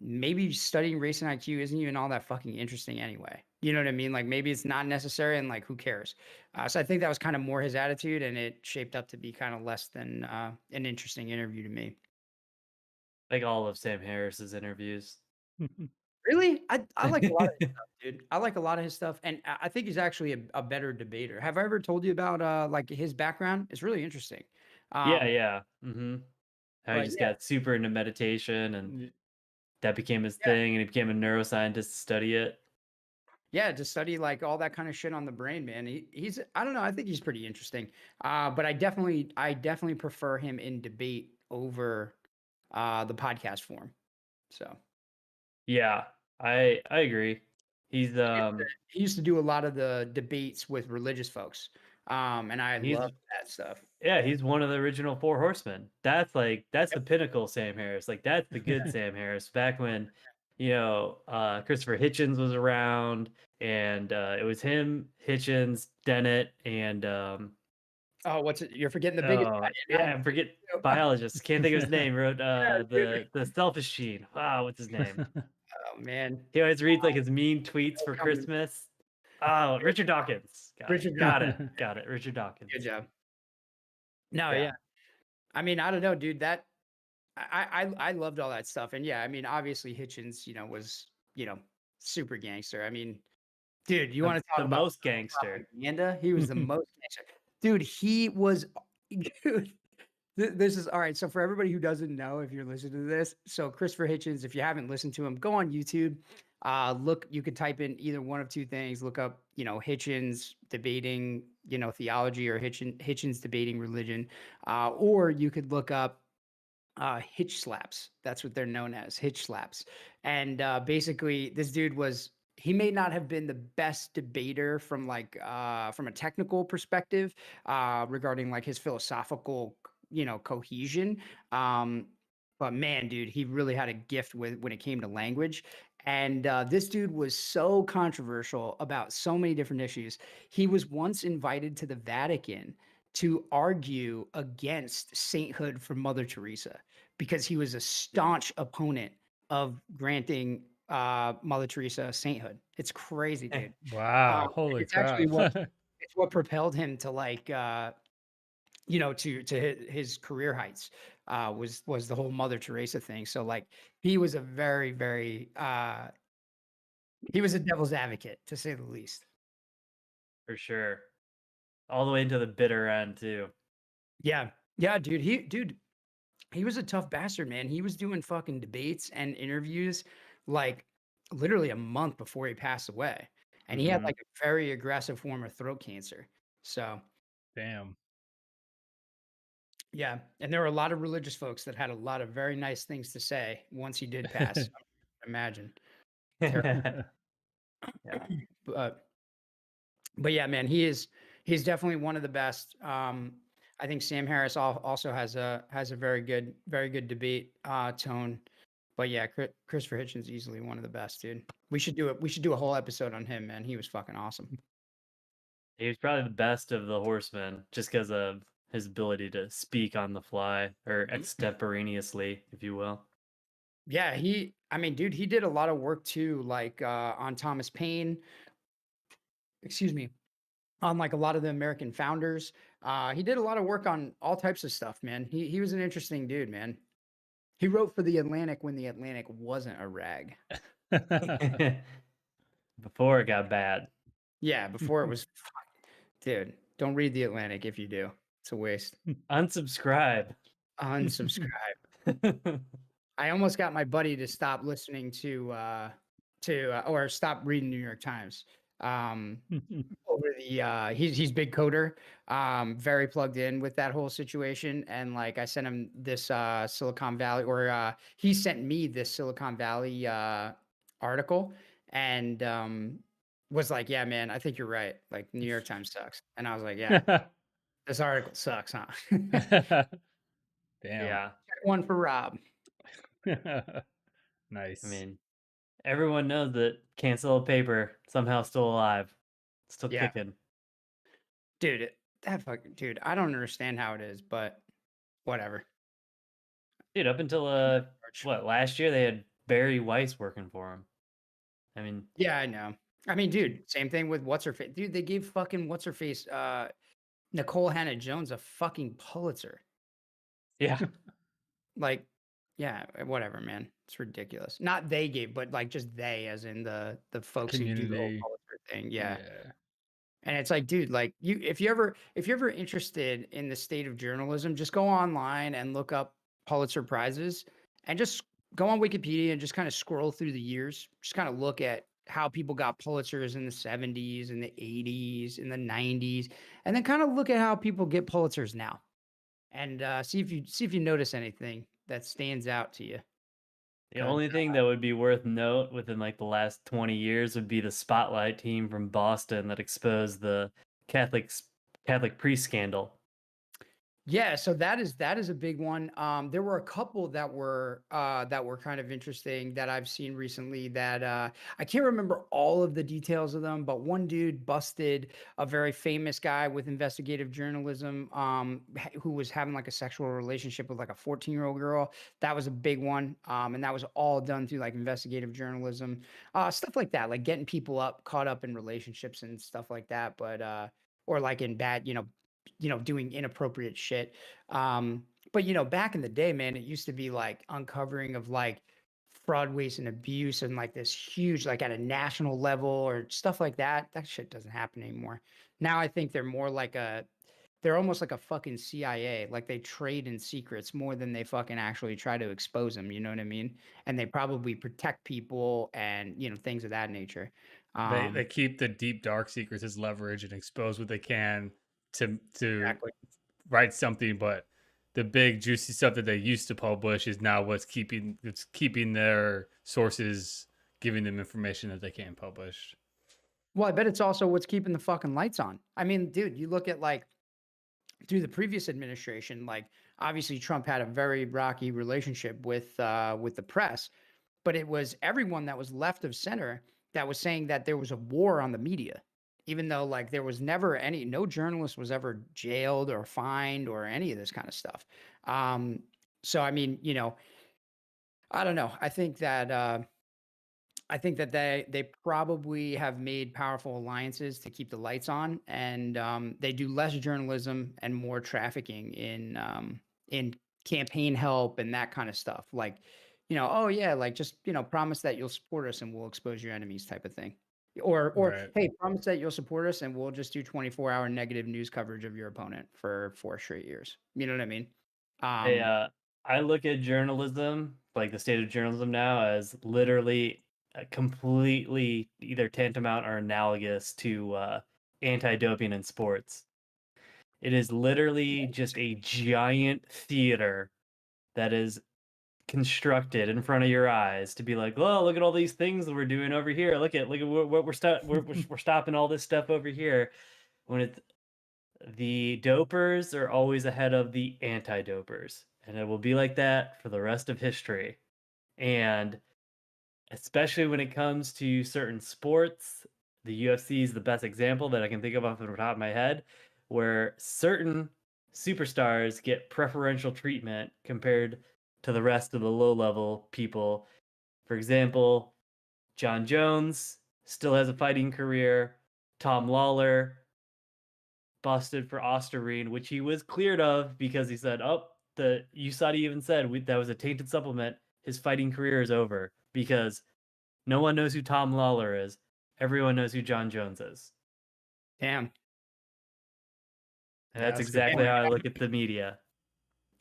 maybe studying race and IQ isn't even all that fucking interesting anyway. You know what I mean? Like maybe it's not necessary and like who cares? So I think that was kind of more his attitude and it shaped up to be kind of less than an interesting interview to me. Like all of Sam Harris's interviews. Really? I like a lot of his stuff, dude. I like a lot of his stuff. And I think he's actually a better debater. Have I ever told you about like his background? It's really interesting. Yeah. How he But just yeah, got super into meditation and that became his yeah. thing and he became a neuroscientist to study it. Yeah, to study like all that kind of shit on the brain, man. He's I don't know, I think he's pretty interesting. But I definitely prefer him in debate over the podcast form. So Yeah, I agree. He's he used to do a lot of the debates with religious folks. And I he's love that stuff. yeah, he's one of the original Four Horsemen. That's the pinnacle Sam Harris. Like that's the good Sam Harris back when Christopher Hitchens was around, and it was him, Hitchens, Dennett, and Oh, what's it? You're forgetting the biggest oh guy in yeah, I forget biologist. Can't think of his name. Wrote dude. the Selfish Gene. Wow, what's his name? Oh man, He always reads like his mean tweets Still for coming. Christmas. Oh, Richard Dawkins. Richard Got Dawkins. it. Got it. Richard Dawkins. Good job. No, Yeah. yeah. I mean, I don't know, dude. That I loved all that stuff, and yeah, I mean, obviously Hitchens, was super gangster. I mean, dude, you want to The talk about most gangster. propaganda? He was the most gangster. Dude, he was dude. This is all right. So for everybody who doesn't know, if you're listening to this, so Christopher Hitchens, if you haven't listened to him, go on YouTube. Look, you could type in either one of two things. Look up, Hitchens debating, theology, or Hitchens debating religion, or you could look up hitch slaps. That's what they're known as, hitch slaps. And basically, this dude was he may not have been the best debater from from a technical perspective regarding like his philosophical cohesion. But man, dude, he really had a gift with when it came to language. And this dude was so controversial about so many different issues. He was once invited to the Vatican to argue against sainthood for Mother Teresa because he was a staunch opponent of granting Mother Teresa sainthood. It's crazy, dude. Wow, holy It's actually crap. it's what propelled him to to his career heights. Was the whole Mother Teresa thing. So like he was a very very he was a devil's advocate to say the least. For sure. All the way into the bitter end too. Yeah. Yeah, dude. He was a tough bastard, man. He was doing fucking debates and interviews like literally a month before he passed away. And he had Mhm. like a very aggressive form of throat cancer. So, Damn. yeah. And there were a lot of religious folks that had a lot of very nice things to say once he did pass. Imagine. Terrible. Yeah. But yeah, man, he's definitely one of the best. I think Sam Harris also has a very good debate tone. But yeah, Christopher Hitchens easily one of the best, dude. We should do it. We should do a whole episode on him, man. He was fucking awesome. He was probably the best of the horsemen just because of his ability to speak on the fly or extemporaneously, if you will. Yeah, I mean, dude, he did a lot of work too, like on Thomas Paine. Excuse me, on like a lot of the American founders. He did a lot of work on all types of stuff, man. He was an interesting dude, man. He wrote for the Atlantic when the Atlantic wasn't a rag. Before it got bad. Yeah, before it was dude, don't read the Atlantic if you do. It's a waste. Unsubscribe. Unsubscribe. I almost got my buddy to stop listening or stop reading New York Times. Over the he's big coder, very plugged in with that whole situation. And like I sent him this Silicon Valley, or he sent me this Silicon Valley article, and was like, yeah, man, I think you're right. Like New York Times sucks. And I was like, yeah, this article sucks, huh? Damn. Yeah. One for Rob. Nice. I mean, everyone knows that Cancel a Paper somehow still alive. Still Yeah. kicking. Dude, dude, I don't understand how it is, but whatever. Dude, up until last year they had Barry Weiss working for him. I mean, Yeah, I know. I mean, dude, same thing with what's her face. Dude, they gave fucking what's her face, Nicole Hannah Jones a fucking Pulitzer. yeah. Like, yeah, whatever, man. It's ridiculous. Not they gave, but like just they, as in the folks who do the whole Community. Pulitzer thing. Yeah. And it's like, dude, like if you're ever interested in the state of journalism, just go online and look up Pulitzer Prizes and just go on Wikipedia and just kind of scroll through the years. Just kind of look at how people got Pulitzers in the 70s, in the 80s, in the 90s, and then kind of look at how people get Pulitzers now. And see if you notice anything that stands out to you. The only thing that would be worth note within like the last 20 years would be the Spotlight team from Boston that exposed the Catholic priest scandal. Yeah, so that is a big one. There were a couple that were kind of interesting that I've seen recently that I can't remember all of the details of them, but one dude busted a very famous guy with investigative journalism who was having like a sexual relationship with like a 14-year-old girl. That was a big one. And that was all done through like investigative journalism. Stuff like that, like getting people caught up in relationships and stuff like that, but or like in bad, doing inappropriate shit. But back in the day, man, it used to be like uncovering of like fraud, waste, and abuse, and like this huge, like at a national level or stuff like that. That shit doesn't happen anymore. Now I think they're almost like a fucking CIA. Like they trade in secrets more than they fucking actually try to expose them. You know what I mean? And they probably protect people and things of that nature. They keep the deep dark secrets as leverage and expose what they can to Exactly. write something, but the big juicy stuff that they used to publish is now it's keeping their sources giving them information that they can't publish. Well, I bet it's also what's keeping the fucking lights on. I mean, dude, you look at like through the previous administration, like obviously Trump had a very rocky relationship with the press, but it was everyone that was left of center that was saying that there was a war on the media, even though like there was never no journalist was ever jailed or fined or any of this kind of stuff. Um, so I mean, I don't know. I think that they probably have made powerful alliances to keep the lights on, and they do less journalism and more trafficking in campaign help and that kind of stuff. Like, oh yeah, like just promise that you'll support us and we'll expose your enemies type of thing. Or Right. hey, promise that you'll support us and we'll just do 24-hour negative news coverage of your opponent for 4 straight years. You know what I mean? Hey, Um, I look at journalism, like the state of journalism now, as literally completely either tantamount or analogous to anti-doping in sports. It is literally just a giant theater that is constructed in front of your eyes to be like, oh, look at all these things that we're doing over here. Look at what we're stopping all this stuff over here. When it's the dopers are always ahead of the anti-dopers, and it will be like that for the rest of history. And especially when it comes to certain sports, the UFC is the best example that I can think of off the top of my head, where certain superstars get preferential treatment compared to the rest of the low-level people. For example, John Jones still has a fighting career. Tom Lawler busted for Osterine, which he was cleared of because he said, "Oh, the USADA even said that was a tainted supplement. His fighting career is over because no one knows who Tom Lawler is. Everyone knows who John Jones is." Damn. And Yeah, that's that's a good exactly point. how I look at the media.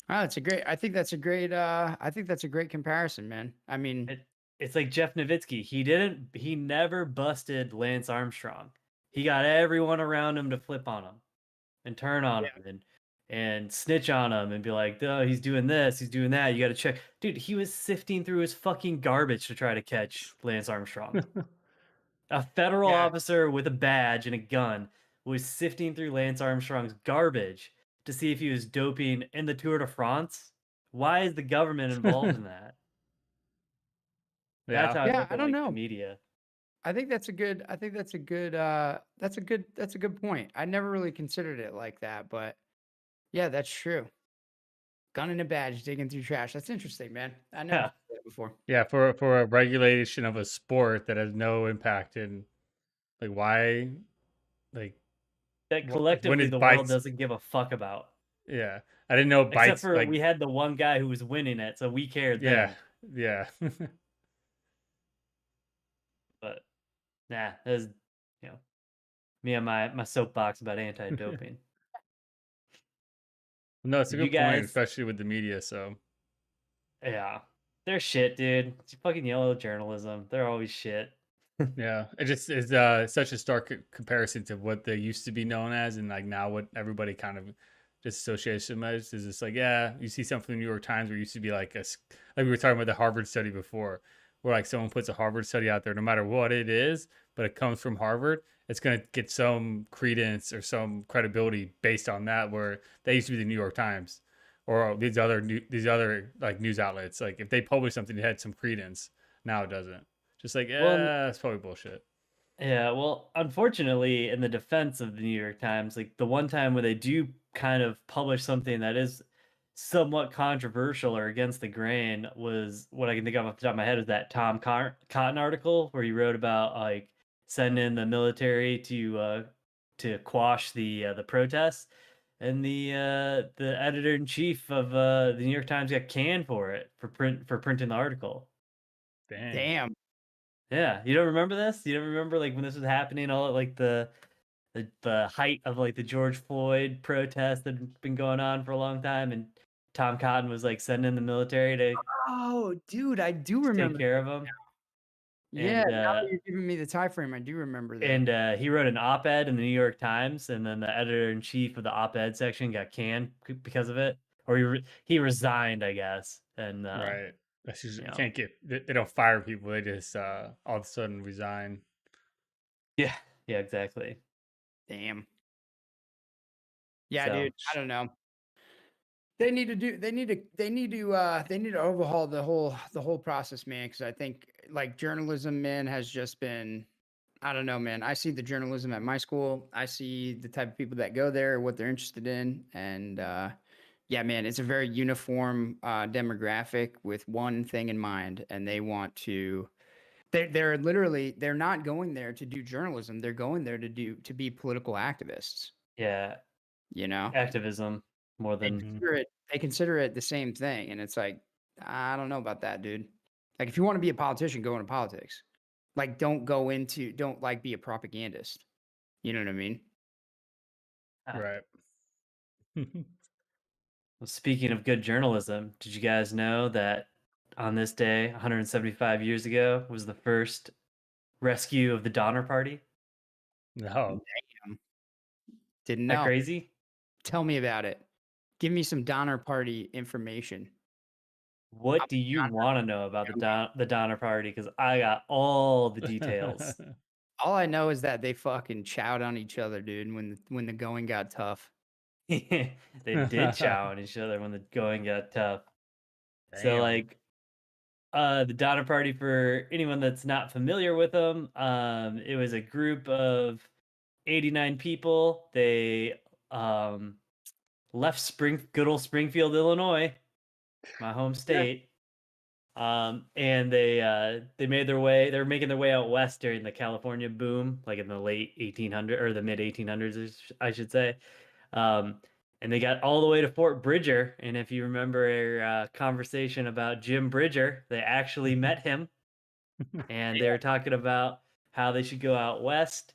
Oh, it's a great. I think that's a great. I think that's a great comparison, man. I mean, It, it's like Jeff Nowitzki. He never busted Lance Armstrong. He got everyone around him to flip on him and turn on yeah. him and snitch on him and be like, "Oh, he's doing this, he's doing that. You got to check." Dude, he was sifting through his fucking garbage to try to catch Lance Armstrong. A federal Yeah. officer with a badge and a gun was sifting through Lance Armstrong's garbage to see if he was doping in the Tour de France. Why is the government involved in that? That's Yeah. how I Yeah. look I at don't like the know. media. I think that's a good. I think that's a good. That's a good point. I never really considered it like that, but yeah, that's true. Gun and a badge, digging through trash. That's interesting, man. I never Yeah, thought of that before. Yeah, for a regulation of a sport that has no impact in like why like that like when collectively is the world bikes doesn't give a fuck about. yeah. I didn't know Except bikes for like we had the one guy who was winning it, so we cared yeah, then. yeah. But nah, that's you know me and my soapbox about anti-doping. No, it's a Did you good point, guys? especially with the media, so Yeah, they're shit, dude. It's fucking yellow journalism. They're always shit. yeah, it just is such a stark comparison to what they used to be known as, and like now what everybody kind of just associates them as is just like yeah, you see something in the New York Times where it used to be like like we were talking about the Harvard study before, where like someone puts a Harvard study out there, no matter what it is, but it comes from Harvard, it's going to get some credence or some credibility based on that. Where they used to be the New York Times or these other like news outlets. Like if they publish something that had some credence, now it doesn't. Just like, Well, it's probably bullshit. yeah, well, unfortunately, in the defense of the New York Times, like the one time where they do kind of publish something that is somewhat controversial or against the grain was what I can think of off the top of my head is that Cotton article where he wrote about like sending the military to quash the protests, and the editor in chief of the New York Times got canned for it for printing the article. Dang. Damn. Yeah, you don't remember this? You don't remember like when this was happening, all like the height of like the George Floyd protests that had been going on for a long time, and Tom Cotton was like sending the military Oh, dude, I do to take remember. care of him, Yeah, and now that you're giving me the time frame, I do remember this. he wrote an op-ed in the New York Times, and then the editor in chief of the op-ed section got canned because of it, or he resigned, I guess, and Right. That's just, you you know, can't get, they don't fire people. They just all of a sudden resign. yeah, yeah, exactly. Damn. Yeah, So dude, I don't know. They need to overhaul the whole process, man, because I think like journalism, man, has just been I don't know, man. I see the journalism at my school. I see the type of people that go there, what they're interested in, and yeah, man, it's a very uniform demographic with one thing in mind, and they want to. They're literally they're not going there to do journalism. They're going there to be political activists. yeah, You know, activism more they than consider it the same thing, and it's like I don't know about that, dude. Like, if you want to be a politician, go into politics. Like, don't like be a propagandist. You know what I mean? Right. Well, speaking of good journalism, did you guys know that on this day, 175 years ago, was the first rescue of the Donner Party? No. Damn. Didn't That know. crazy? Tell me about it. Give me some Donner Party information. I'm What do you want to know about the Donner Party? Because I got all the details. all I know is that they fucking chowed on each other, dude, when the going got tough. They did chow on each other when the going got tough. So Damn. like the Donner Party, for anyone that's not familiar with them, it was a group of 89 people. They um left good old Springfield, Illinois, my home state. And they made their way. They were making their way out west during the California boom, like in the late 1800s or the mid 1800s, I should say. Um, and they got all the way to Fort Bridger. And if you remember our conversation about Jim Bridger, they actually met him, and they were talking about how they should go out west.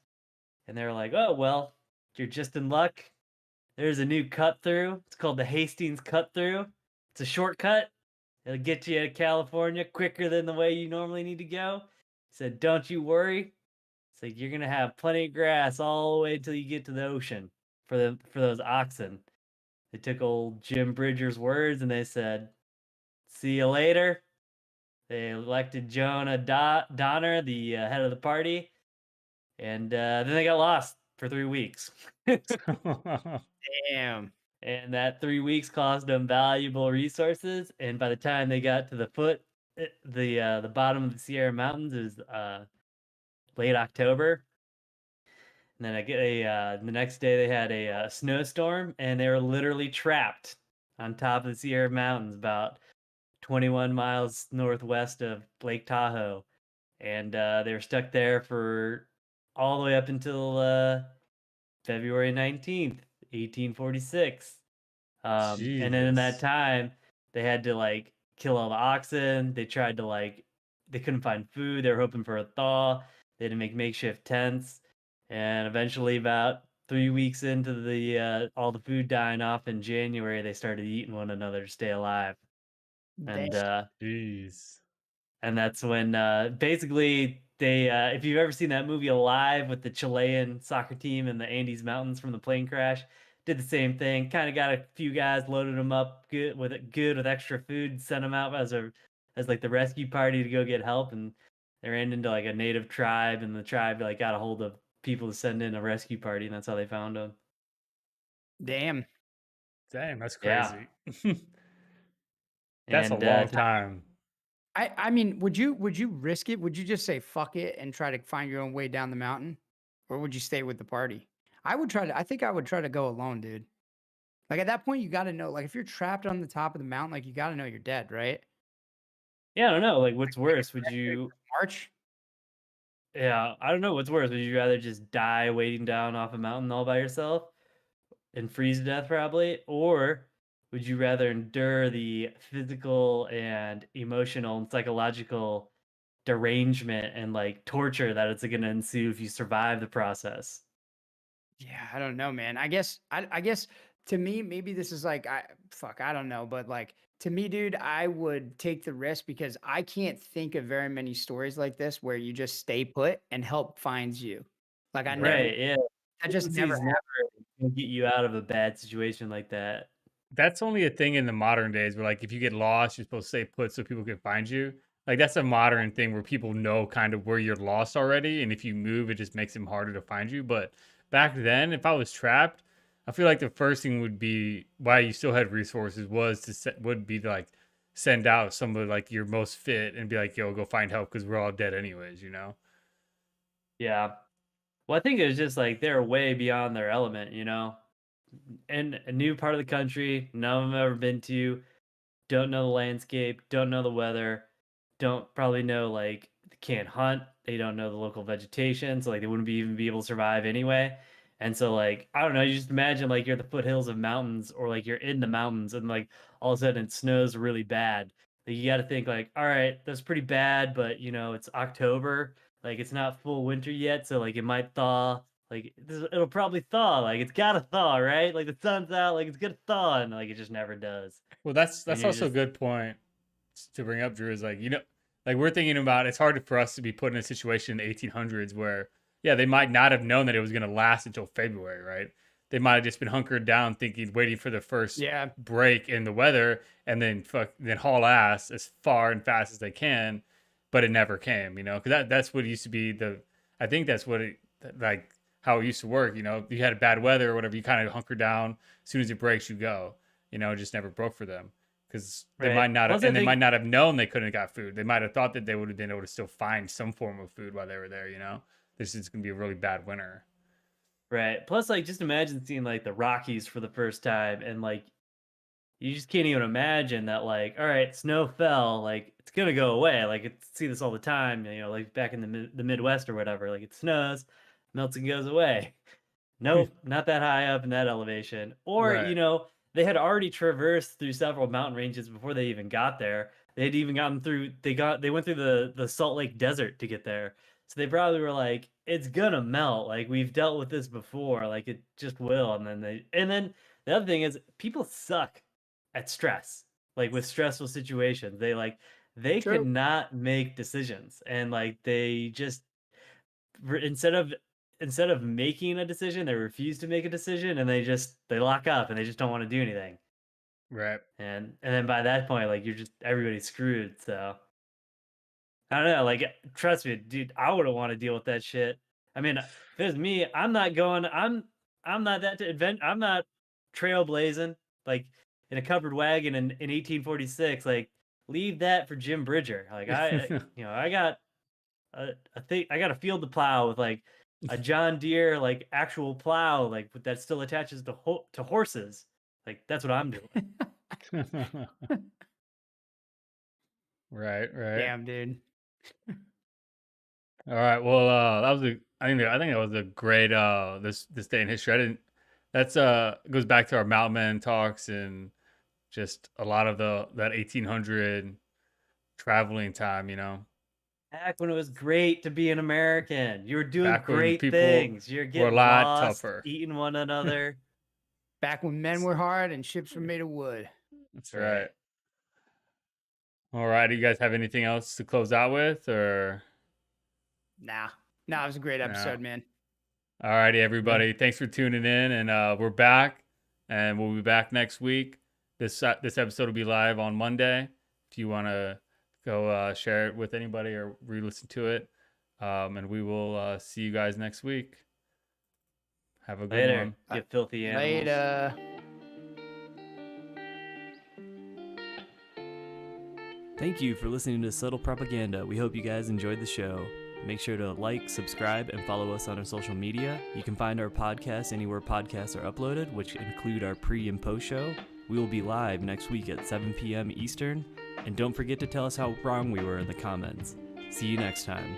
And they were like, "Oh well, you're just in luck. There's a new cut through. It's called the Hastings cut through. It's a shortcut. It'll get you to California quicker than the way you normally need to go." He said, "Don't you worry. It's like you're gonna have plenty of grass all the way till you get to the ocean for those oxen." They took old Jim Bridger's words and they said, "See you later." They elected Jonah Donner, the head of the party, and then they got lost for 3 weeks. Damn. And that 3 weeks cost them valuable resources. And by the time they got to the bottom of the Sierra Mountains, is late October. And then the next day they had a snowstorm, and they were literally trapped on top of the Sierra Mountains, about 21 miles northwest of Lake Tahoe, and they were stuck there for all the way up until February 19th, 1846. And then in that Jesus. time, they had to like kill all the oxen. They tried to they couldn't find food. They were hoping for a thaw. They had to make makeshift tents. And eventually, about 3 weeks into the all the food dying off in January, they started eating one another to stay alive. Damn. And Jeez. that's when basically they if you've ever seen that movie Alive with the Chilean soccer team in the Andes Mountains from the plane crash, did the same thing. Kind of got a few guys, loaded them up good with extra food, sent them out as like the rescue party to go get help, and they ran into like a native tribe, and the tribe like got a hold of people to send in a rescue party, and that's how they found him. Damn. Damn, that's Yeah. crazy. That's a And long time. I mean, would you risk it? Would you just say fuck it and try to find your own way down the mountain? Or would you stay with the party? I think I would try to go alone, dude. Like at that point, you gotta know, like if you're trapped on the top of the mountain, like you gotta know you're dead, right? yeah, I don't know. Like, what's worse? Would Like, you? March? Yeah, I don't know what's worse. Would you rather just die waiting down off a mountain all by yourself and freeze to death, probably, or would you rather endure the physical and emotional and psychological derangement and like torture that it's going to ensue if you survive the process? Yeah, I don't know, man. I guess to me, maybe this is like I don't know, but like to me, dude, I would take the risk because I can't think of very many stories like this where you just stay put and help finds you. Like I never Right? Yeah. that just Agency never is never gonna get you out of a bad situation like that. That's only a thing in the modern days where, like, if you get lost, you're supposed to stay put so people can find you. Like, that's a modern thing where people know kind of where you're lost already, and if you move, it just makes them harder to find you. But back then, if I was trapped, I feel like the first thing would be why you still had resources was would be to, like, send out somebody like your most fit and be like, "Yo, go find help because we're all dead anyways," you know? Yeah. Well, I think it was just like they're way beyond their element, you know? And a new part of the country, none of them ever been to, don't know the landscape, don't know the weather, don't probably know like they can't hunt, they don't know the local vegetation, so like they wouldn't even be able to survive anyway. And so like I don't know, you just imagine like you're at the foothills of mountains or like you're in the mountains and like all of a sudden it snows really bad. Like you got to think like, all right, that's pretty bad, but you know it's October, like it's not full winter yet, so like it might thaw. Like it'll probably thaw. Like it's gotta thaw, right? Like the sun's out, like it's gonna thaw, and like it just never does. Well, that's And that's you're also a just good point to bring up, Drew. Is like like we're thinking about it's hard for us to be put in a situation in the 1800s where yeah they might not have known that it was going to last until February, right? They might have just been hunkered down, thinking, waiting for the first Yeah, break in the weather, and then haul ass as far and fast as they can, but it never came, you know, because that's what it used to be. I think that's what it like how it used to work. You know, you had bad weather or whatever, you kind of hunker down. As soon as it breaks, you go. You know, it just never broke for them because right. Plus, I they might think not have known they couldn't have got food. They might have thought that they would have been able to still find some form of food while they were there. You know, this is going to be a really bad winter. right. Plus, like, just imagine seeing like the Rockies for the first time, and like you just can't even imagine that. Like, all right, snow fell, like it's gonna go away. Like, see this all the time. You know, like back in the Midwest or whatever. Like, it snows, melts and goes away. Nope, not that high up in that elevation. Or, you Right. know, they had already traversed through several mountain ranges before they even got there. They'd even gotten through they went through the Salt Lake Desert to get there. So they probably were like, it's gonna melt. Like we've dealt with this before. Like it just will. And then the other thing is people suck at stress. Like with stressful situations. They could true. not make decisions. And like they just instead of making a decision, they refuse to make a decision, and they lock up and they just don't want to do anything. Right. And then by that point, like you're just everybody's screwed. So I don't know. Like trust me, dude, I wouldn't want to deal with that shit. I mean, if it was me, I'm not going. I'm not that to invent. I'm not trailblazing like in a covered wagon in 1846. Like leave that for Jim Bridger. Like I got a thing. I got a field to plow with like a John Deere like actual plow like that still attaches to horses. Like that's what I'm doing. Right. Right. Damn, dude. All right. Well, that was I think that was a great this day in history. I didn't. That's goes back to our mountain man talks and just a lot of that 1800 traveling time. You know, Back when it was great to be an American, you were doing back when great people things. You're were a getting lot lost, tougher. eating one another. Back when men were hard and ships were made of wood. That's Right. right. All right. Do you guys have anything else to close out with, or Nah. Nah, it was a great no? episode, man. All righty, Yeah. everybody. Thanks for tuning in, and we're back, and we'll be back next week. This episode will be live on Monday. If you want to go share it with anybody or re-listen to it, and we will see you guys next week. Have a good Later, one. you filthy animals. Later. Thank you for listening to Subtle Propaganda. We hope you guys enjoyed the show. Make sure to like, subscribe, and follow us on our social media. You can find our podcast anywhere podcasts are uploaded, which include our pre and post show. We will be live next week at 7 p.m. Eastern. And don't forget to tell us how wrong we were in the comments. See you next time.